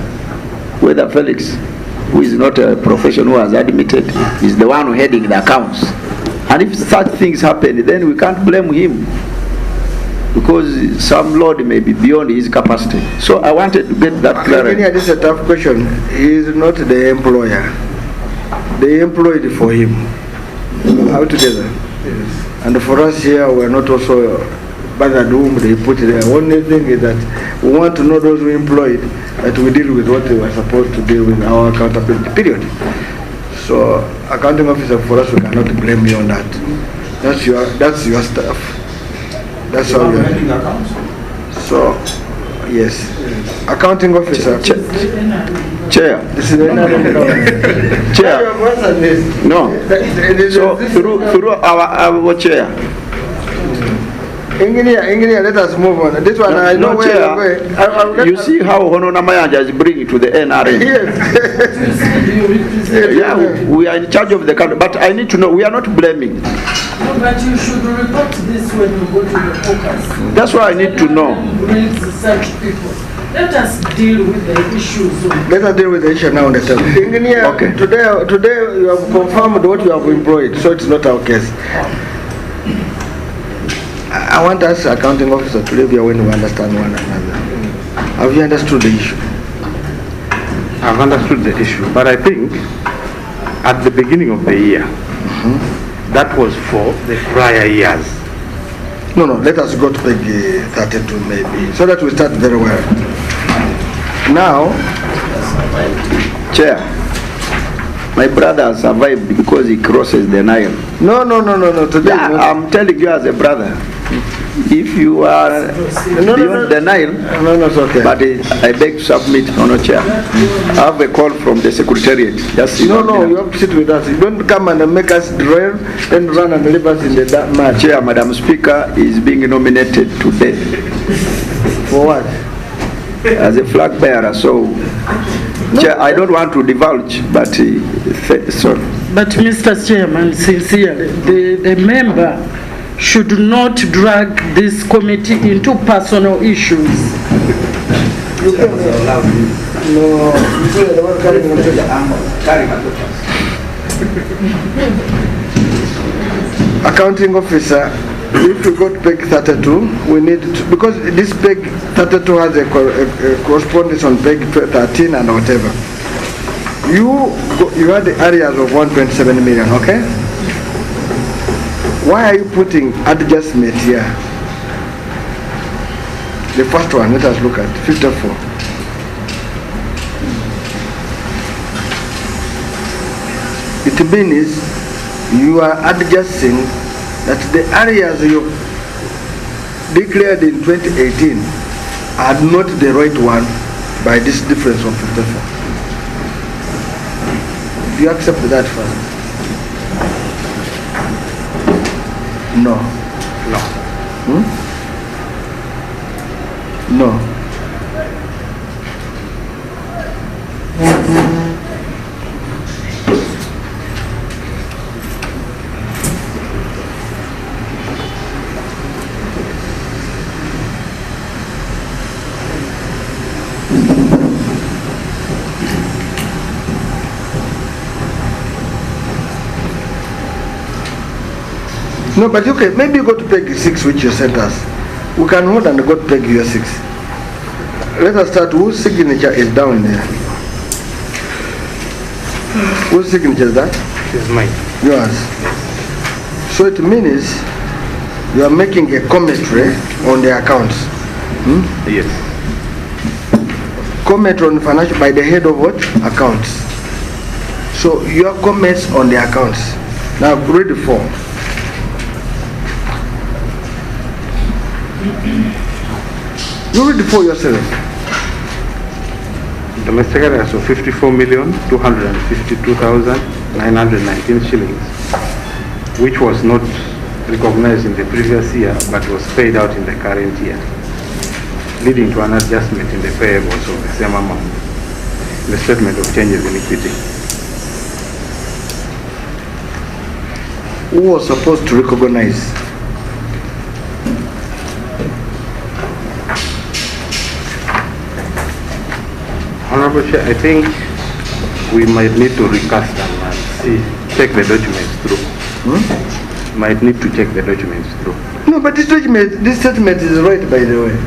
whether Felix, who is not a professional who has admitted, is the one heading the accounts. And if such things happen, then we can't blame him, because some load may be beyond his capacity. So I wanted to get that clarity. This is a tough question. He is not the employer. They employed for him altogether. Yes. And for us here, we are not also bothered whom they put there. Only thing is that we want to know those who employed, that we deal with what they were supposed to deal with our accountability period. So accounting officer, for us, we cannot blame you on that. That's your staff. That's how we are. So, yes. Accounting officer. Chair. This is Chair. No. So through our chair. Engineer, let us move on. This one, I know where Chair, you're going. You see how Honorable Mayanja is bringing to the NRA. Yes. Yeah, we are in charge of the country, but I need to know, we are not blaming. No, but you should report this when you go to the focus. That's why I need to know. Brings such people. Let us deal with the issues. Let us deal with the issue now on the table. Engineer, Okay. Today you have confirmed what you have employed, so it's not our case. I want us, accounting officer, to live here when we understand one another. Have you understood the issue? I've understood the issue, but I think at the beginning of the year, that was for the prior years. No, let us go to page 32 maybe, so that we start very well. Now, Chair, my brother survived because he crosses the Nile. No. Today, Yeah, I'm telling you as a brother. If you are beyond the Nile, it's okay. but I beg to submit, Honorable Chair. I have a call from the Secretariat. Just you have to sit with us. You don't come and make us drill, then run and leave us in the dark match. Chair, Madam Speaker is being nominated today. For what? As a flag bearer, so Chair, I don't want to divulge, but sorry. But Mr. Chairman, sincerely, the member should not drag this committee into personal issues. Accounting officer, if you go to page 32, we need to, because this page 32 has a correspondence on page 13 and whatever. You had the areas of 127 million, okay? Why are you putting adjustment here? The first one, let us look at 54. It means you are adjusting that the areas you declared in 2018 are not the right one by this difference of 54. Do you accept that first? No. No. No, but okay, maybe go to page 6 which you sent us. We can hold and go to page 6. Let us start. Whose signature is down there? Whose signature is that? It is mine. Yours. So it means you are making a commentary on the accounts. Yes. Comment on financial by the head of what? Accounts. So your comments on the accounts. Now read the form. You read the form yourself. Domestic areas of 54,252,919 shillings, which was not recognized in the previous year but was paid out in the current year, leading to an adjustment in the payables of the same amount in the statement of changes in equity. Who was supposed to recognize? Honorable Chair, I think we might need to recast them and see, check the documents through. Might need to check the documents through. No, but this statement is right, by the way.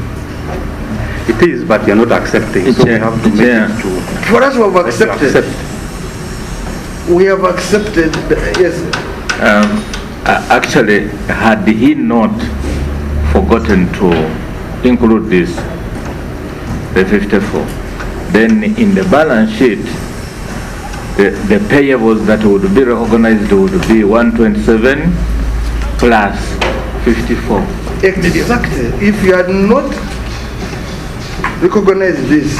It is, but you're not accepting, so we have to make it to... For us, we have accepted. We have accepted, yes. Actually, had he not forgotten to include this, the 54, then in the balance sheet, the payables that would be recognized would be 127 plus 54. Exactly. If you had not recognized this,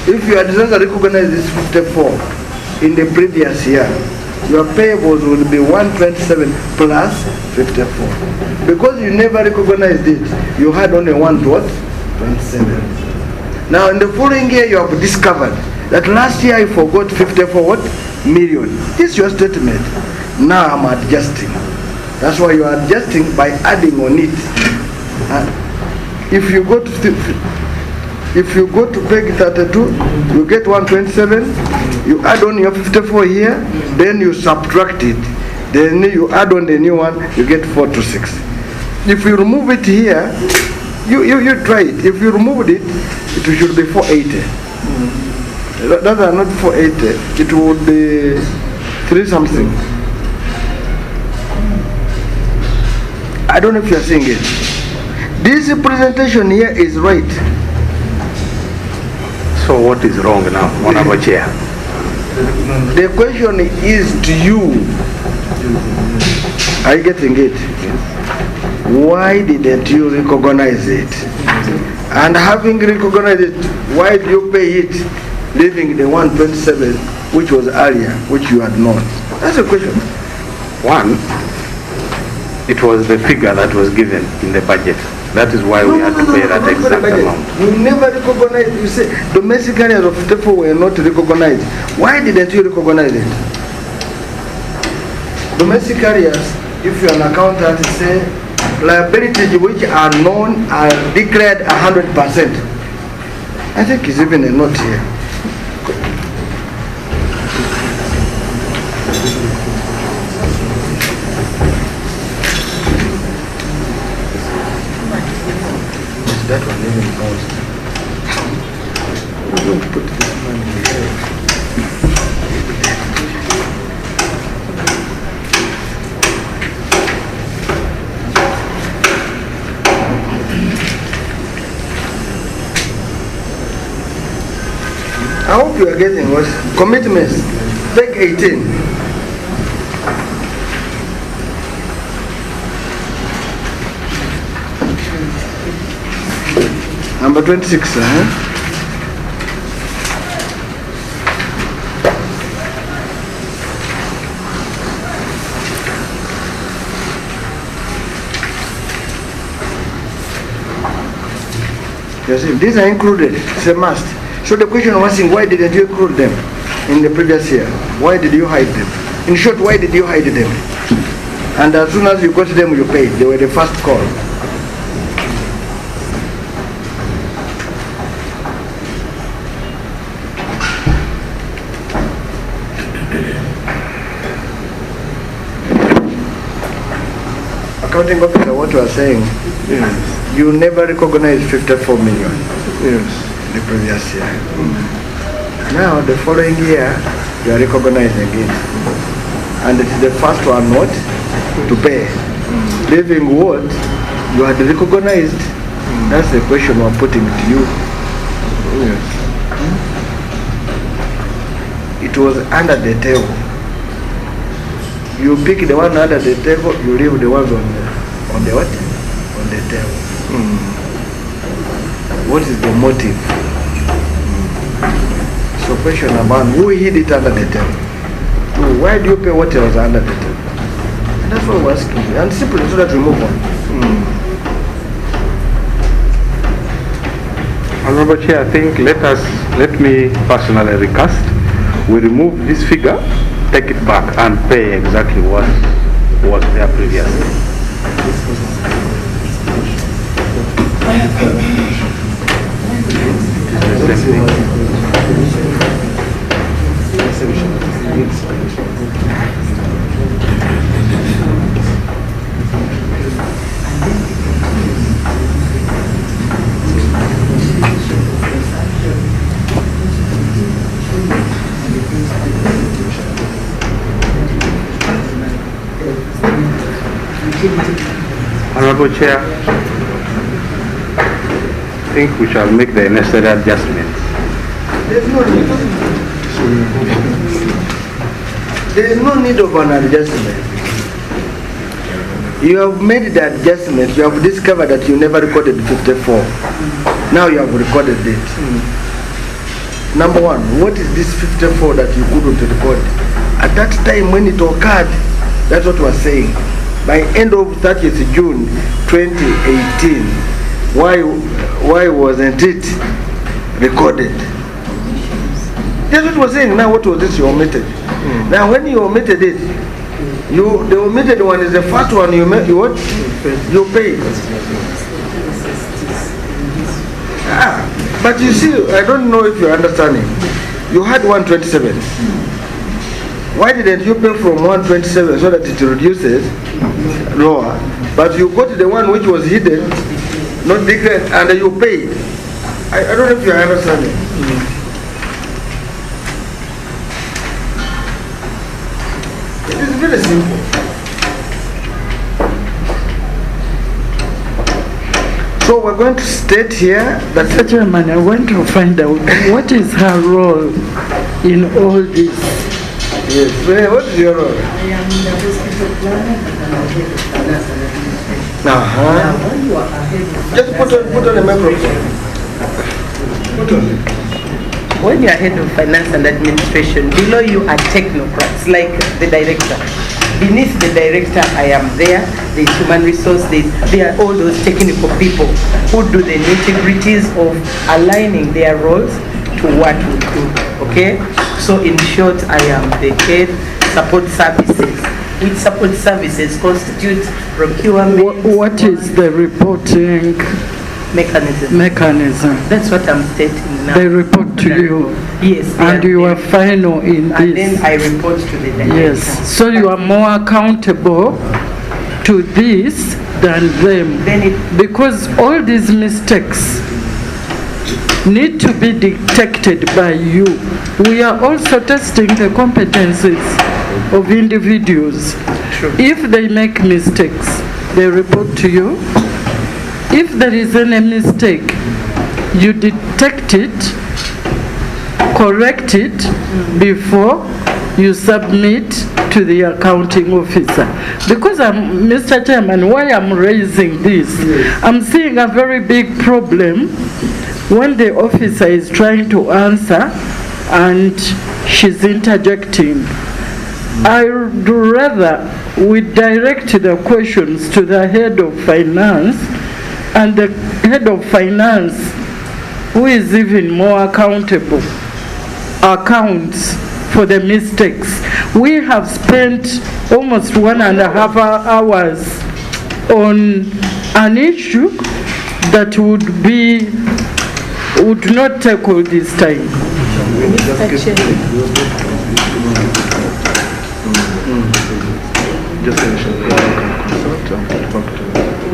if you had not recognized this 54 in the previous year, your payables would be 127 plus 54. Because you never recognized it, you had only 127. Now in the following year you have discovered that last year I forgot 54 million. This is your statement. Now I'm adjusting. That's why you are adjusting by adding on it. If you go to page 32, you get 127, you add on your 54 here, then you subtract it, then you add on the new one, you get 426. If you remove it here, you try it. If you removed it, it should be 480. That are not 480, it would be 3 something. I don't know if you are seeing it. This presentation here is right. So what is wrong now, Honorable Chair? The question is to you. Are you getting it? Why didn't you recognize it? And having recognized it, why did you pay it, leaving the 127 which was earlier, which you had known? That's the question. One, it was the figure that was given in the budget. That is why we had to pay that exact amount. You never recognized, you say domestic areas of Tepo were not recognized. Why didn't you recognize it? Domestic areas, if you're an accountant, say liabilities which are known are declared 100%. I think it's even a note here. That one even goes. We don't put this money here. I hope you are getting what commitments. Take 18. Number 26, You see, these are included, it's a must. So the question was, why didn't you include them in the previous year? Why did you hide them? In short, why did you hide them? And as soon as you got them, you paid. They were the first call. accounting officer, what you are saying, you never recognized 54 million the previous year. Now, the following year, you are recognizing it. And it is the first one not to pay. Leaving what you had recognized, that's the question we're putting to you. It was under the table. You pick the one under the table, you leave the ones on the what? On the table. What is the motive? So question number one, who hid it under the table? Why do you pay what was under the table? And that's what we're asking you. And simply so that we move on. Honorable Chair, I think let me personally recast. We remove this figure, take it back and pay exactly what was there previously. The same Honorable Chair, I think we shall make the necessary adjustments. There is no need of an adjustment. You have made the adjustment. You have discovered that you never recorded 54. Now you have recorded it. Number one, what is this 54 that you couldn't record? At that time when it occurred, that's what we're saying. By end of 30th June 2018, why wasn't it recorded? That's what we're saying. Now what was this you omitted? Now when you omitted it, the omitted one is the first one you what? You paid. But you see, I don't know if you're understanding. You had 127. Why didn't you pay from 127 so that it reduces lower? But you got the one which was hidden, not declared, and you paid. I don't know if you're understanding. It is very simple. So we're going to state here that... Mr. Chairman, I want to find out what is her role in all this. Yes, what is your role? I am the hospital planner and I'm head of finance and administration. Now, when you are ahead of Just put on the microphone. Put on it. When you are head of finance and administration, below you are technocrats, like the director. Beneath the director, I am there. There's human resource. There are all those technical people who do the nitty-gritties of aligning their roles to what we do. Okay? So in short, I am the head support services. Which support services constitute procurement. What is the reporting mechanism? That's what I'm stating now. They report to you. Yes. And you are final in this. And then I report to the director. Yes. So you are more accountable to this than them. Because all these mistakes need to be detected by you. We are also testing the competencies of individuals. True. If they make mistakes, they report to you. If there is any mistake, you detect it, correct it before you submit to the accounting officer. Because Mr. Chairman, why I'm raising this, I'm seeing a very big problem when the officer is trying to answer and she's interjecting. I'd rather we direct the questions to the head of finance, and the head of finance, who is even more accountable, accounts for the mistakes. We have spent almost 1.5 hours on an issue that would not tackle this time. Just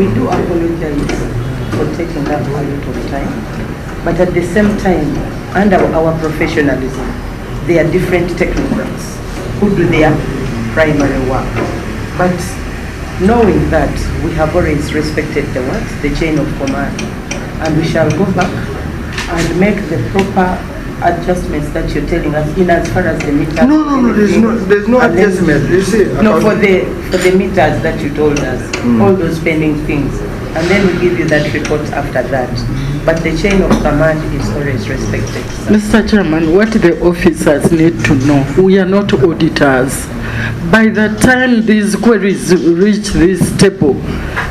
We do apologize for taking up a lot of time, but at the same time, under our professionalism, there are different technocrats who do their primary work. But knowing that we have always respected the chain of command, and we shall go back and make the proper adjustments that you're telling us in as far as the meters. No, there's no adjustment. You see, no, for the meters that you told us, all those pending things, and then we give you that report after that. But the chain of command is always respected. Mr. Chairman, what the officers need to know, we are not auditors. By the time these queries reach this table,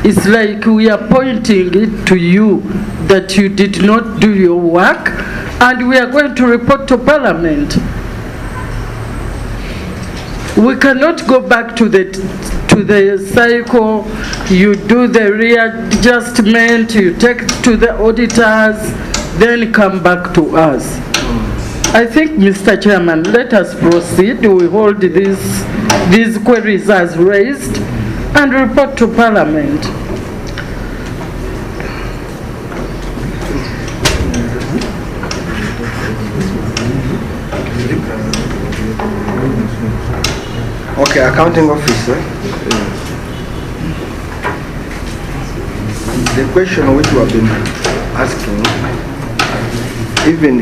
it's like we are pointing it to you that you did not do your work, and we are going to report to Parliament. We cannot go back to the cycle. You do the readjustment, you take it to the auditors, then come back to us. I think, Mr. Chairman, let us proceed. We hold these queries as raised and report to Parliament. Okay, accounting officer. The question which you have been asking, even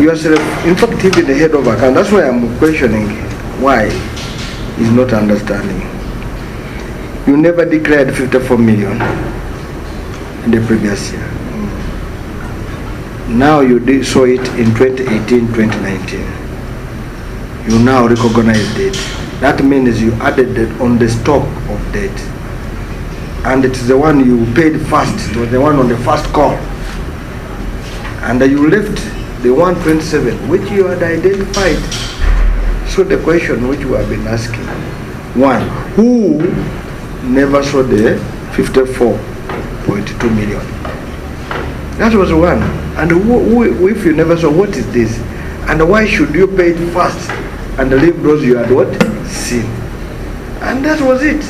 yourself, in fact, even the head of account, that's why I'm questioning why he's not understanding. You never declared 54 million in the previous year. Now you saw it in 2018, 2019. You now recognized it. That means you added it on the stock of debt. And it is the one you paid first. It was the one on the first call. And you left the 127, which you had identified. So the question which we have been asking, one, who never saw the 54.2 million? That was one. And who, if you never saw, what is this? And why should you pay it first and leave those you had what? Seen. And that was it.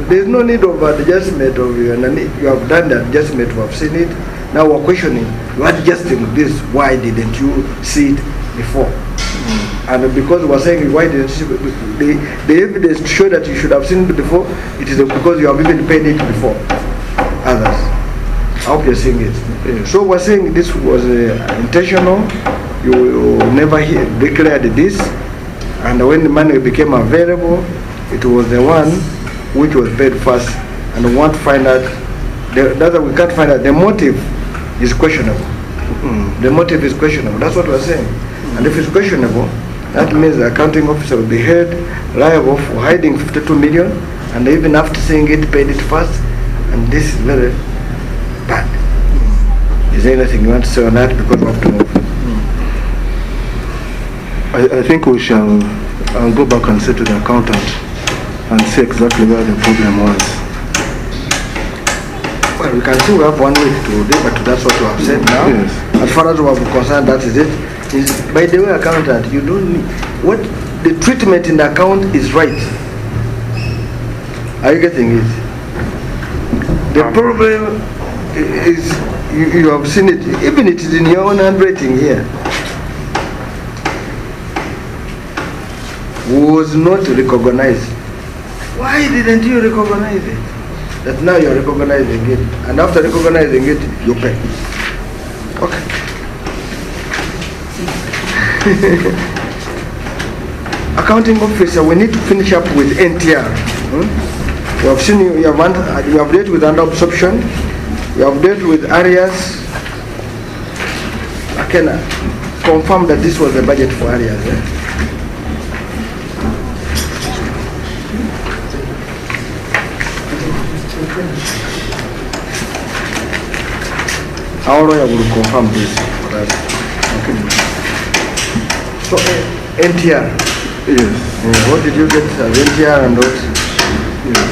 There's no need of adjustment of you, and you have done the adjustment, we have seen it. Now we're questioning, you're adjusting this, why didn't you see it before? And because we're saying, why didn't you see it? The evidence to show that you should have seen it before, it is because you have even paid it before others. I hope you're seeing it. So we're saying this was intentional, you never declared this, and when the money became available, it was the one which was paid first, and we want to find out, we can't find out, the motive is questionable. The motive is questionable, that's what we're saying. And if it's questionable, that means the accounting officer will be held liable for hiding 52 million, and even after seeing it, paid it first, and this is very bad. Is there anything you want to say on that, because we have to move? I think we shall go back and say to the accountant and see exactly where the problem was. Well, we can still have 1 week to deliver to that's what you have said now. Yes. As far as we are concerned, that is it. By the way, accountant, you don't need, what the treatment in the account is right. Are you getting it? The problem is, you have seen it, even it is in your own handwriting here. Was not recognized. Why didn't you recognize it? That now you're recognizing it, and after recognizing it, you pay. Okay. Accounting officer, we need to finish up with NTR. We have seen you have dealt with under absorption, you have dealt with areas. I can confirm that this was the budget for areas. Our lawyer will confirm this. Okay. So, NTR. Yes. What did you get as NTR and what? Yes.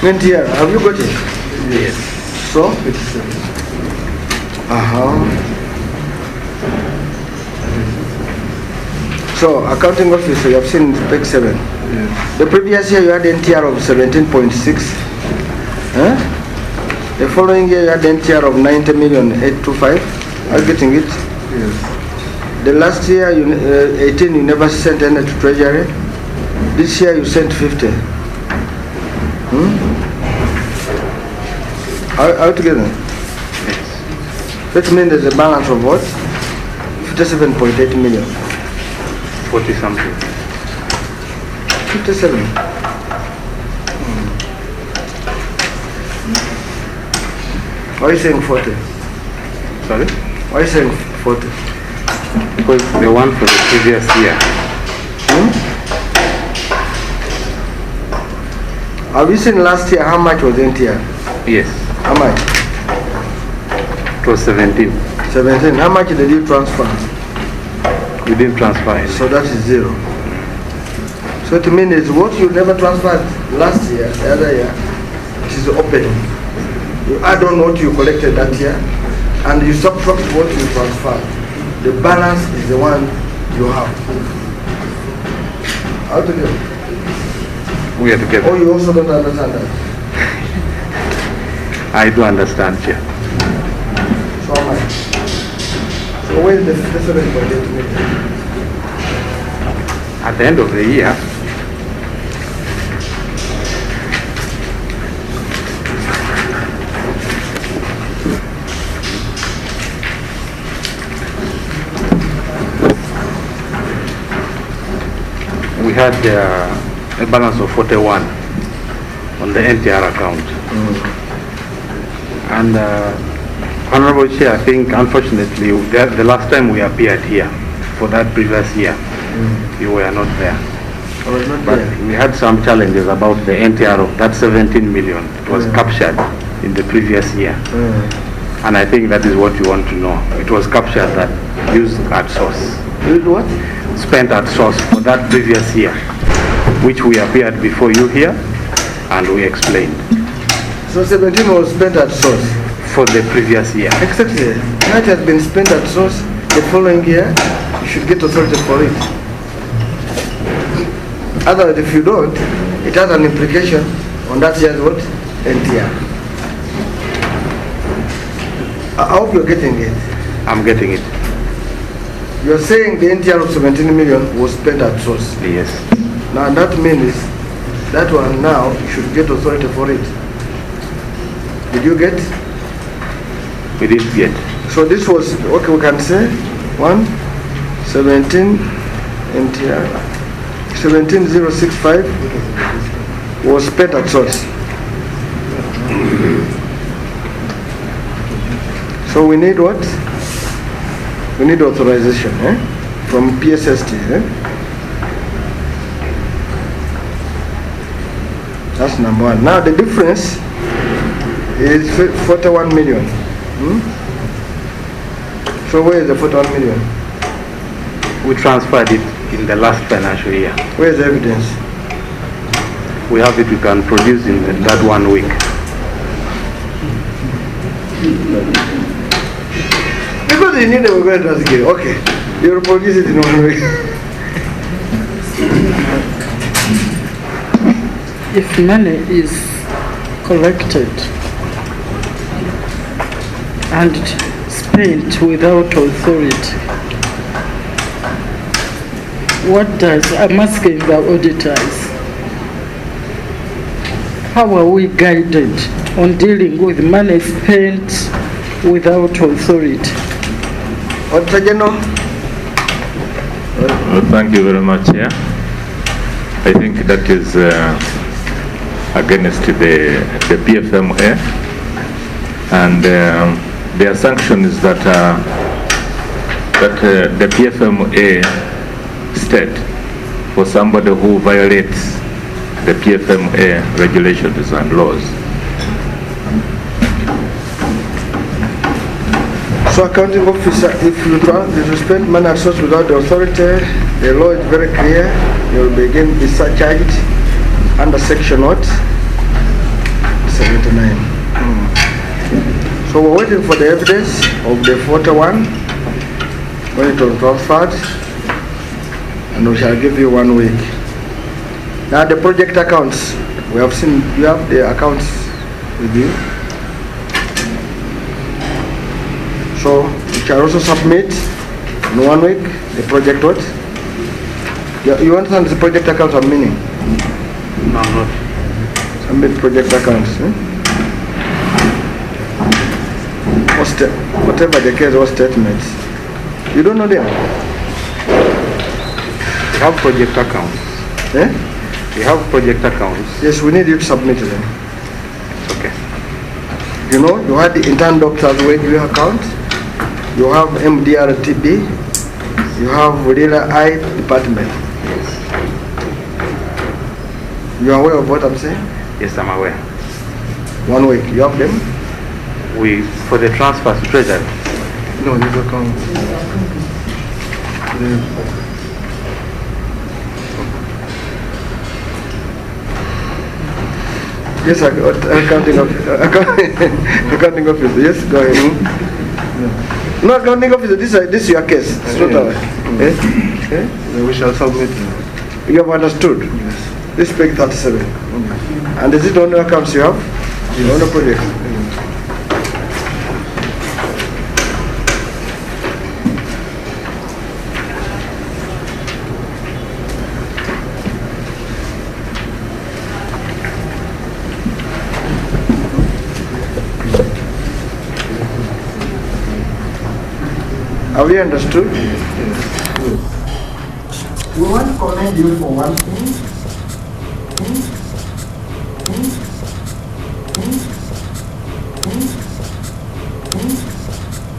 NTR, have you got it? Yes. So? So, accounting officer, you have seen spec 7. Yes. The previous year you had NTR of 17.6. The following year you had NTR of 90,825. Are you getting it? Yes. The last year, 18, you never sent any to treasury. This year you sent 50. How together? Yes. That means there's a balance of what? 57.8 million. 40 something. 57. Why are you saying 40? Sorry? Why are you saying 40? Because the one for the previous year. Have you seen last year how much was NTR? Yes. How much? It was 17. 17. How much did you transfer? We didn't transfer any. So that is 0. So it means what you never transferred last year, the other year, it is open. You add on what you collected that year, and you subtract what you transferred. The balance is the one you have. How to do? We are together. Oh, you also don't understand that? I do understand, Chair. So how much? So where is the 57.8 million? At the end of the year, we had a balance of 41 on the NTR account. And Honorable Chair, I think unfortunately the last time we appeared here for that previous year, you were not there. I was not But there. we had some challenges about the NTR of that 17 million. It was captured in the previous year. And I think that is what you want to know. It was captured that used at source. Used what? Spent at source for that previous year, which we appeared before you here and we explained. So 17 was spent at source? For the previous year. Exactly. That has been spent at source. The following year, you should get authority for it. Otherwise, if you don't, it has an implication on that year's what? NTR. I hope you're getting it. I'm getting it. You're saying the NTR of 17 million was spent at source. Yes. Now that means that one now you should get authority for it. Did you get? We didn't get. So this was, okay, we can say 17 NTR 17065 was spent at source. So we need what? We need authorization from PSST. That's number one. Now the difference is 41 million. So where is the 41 million? We transferred it in the last financial year. Where is the evidence? We have it, we can produce in that 1 week. Because you need a going to ask you. Okay, you will produce it in 1 week. If money is collected and spent without authority, what does, I'm asking the auditors, how are we guided on dealing with money spent without authority? Auditor General, Well, thank you very much. Yeah, I think that is against the PFMA, and their sanction is that the PFMA state for somebody who violates the PFMA regulations and laws. So accounting officer, if you spend money and source without the authority, the law is very clear. You will begin be surcharged under section what? 79. So we're waiting for the evidence of the 41 when it was transferred, and we shall give you 1 week. Now the project accounts, we have seen, you have the accounts with you. So you shall also submit in 1 week the project what? You understand the project accounts are meaning? No, not. Submit project accounts. Whatever the case or statements. You don't know them? We have project accounts. Eh? We have project accounts. Yes, we need you to submit them. Okay. You know, you had the intern doctor's wage account. You have MDRTB, you have Lira I department. You are aware of what I'm saying? Yes, I'm aware. 1 week, you have them? For the transfers to treasury. No, these accounts. Yes, accounting officer. Yes, go ahead. No, accounting officer, this is your case. It's not our. We shall submit. You have understood? Yes. This page 37. And is it the only accounts you have? The only project? Have you understood? Yes. We want to commend you for one thing.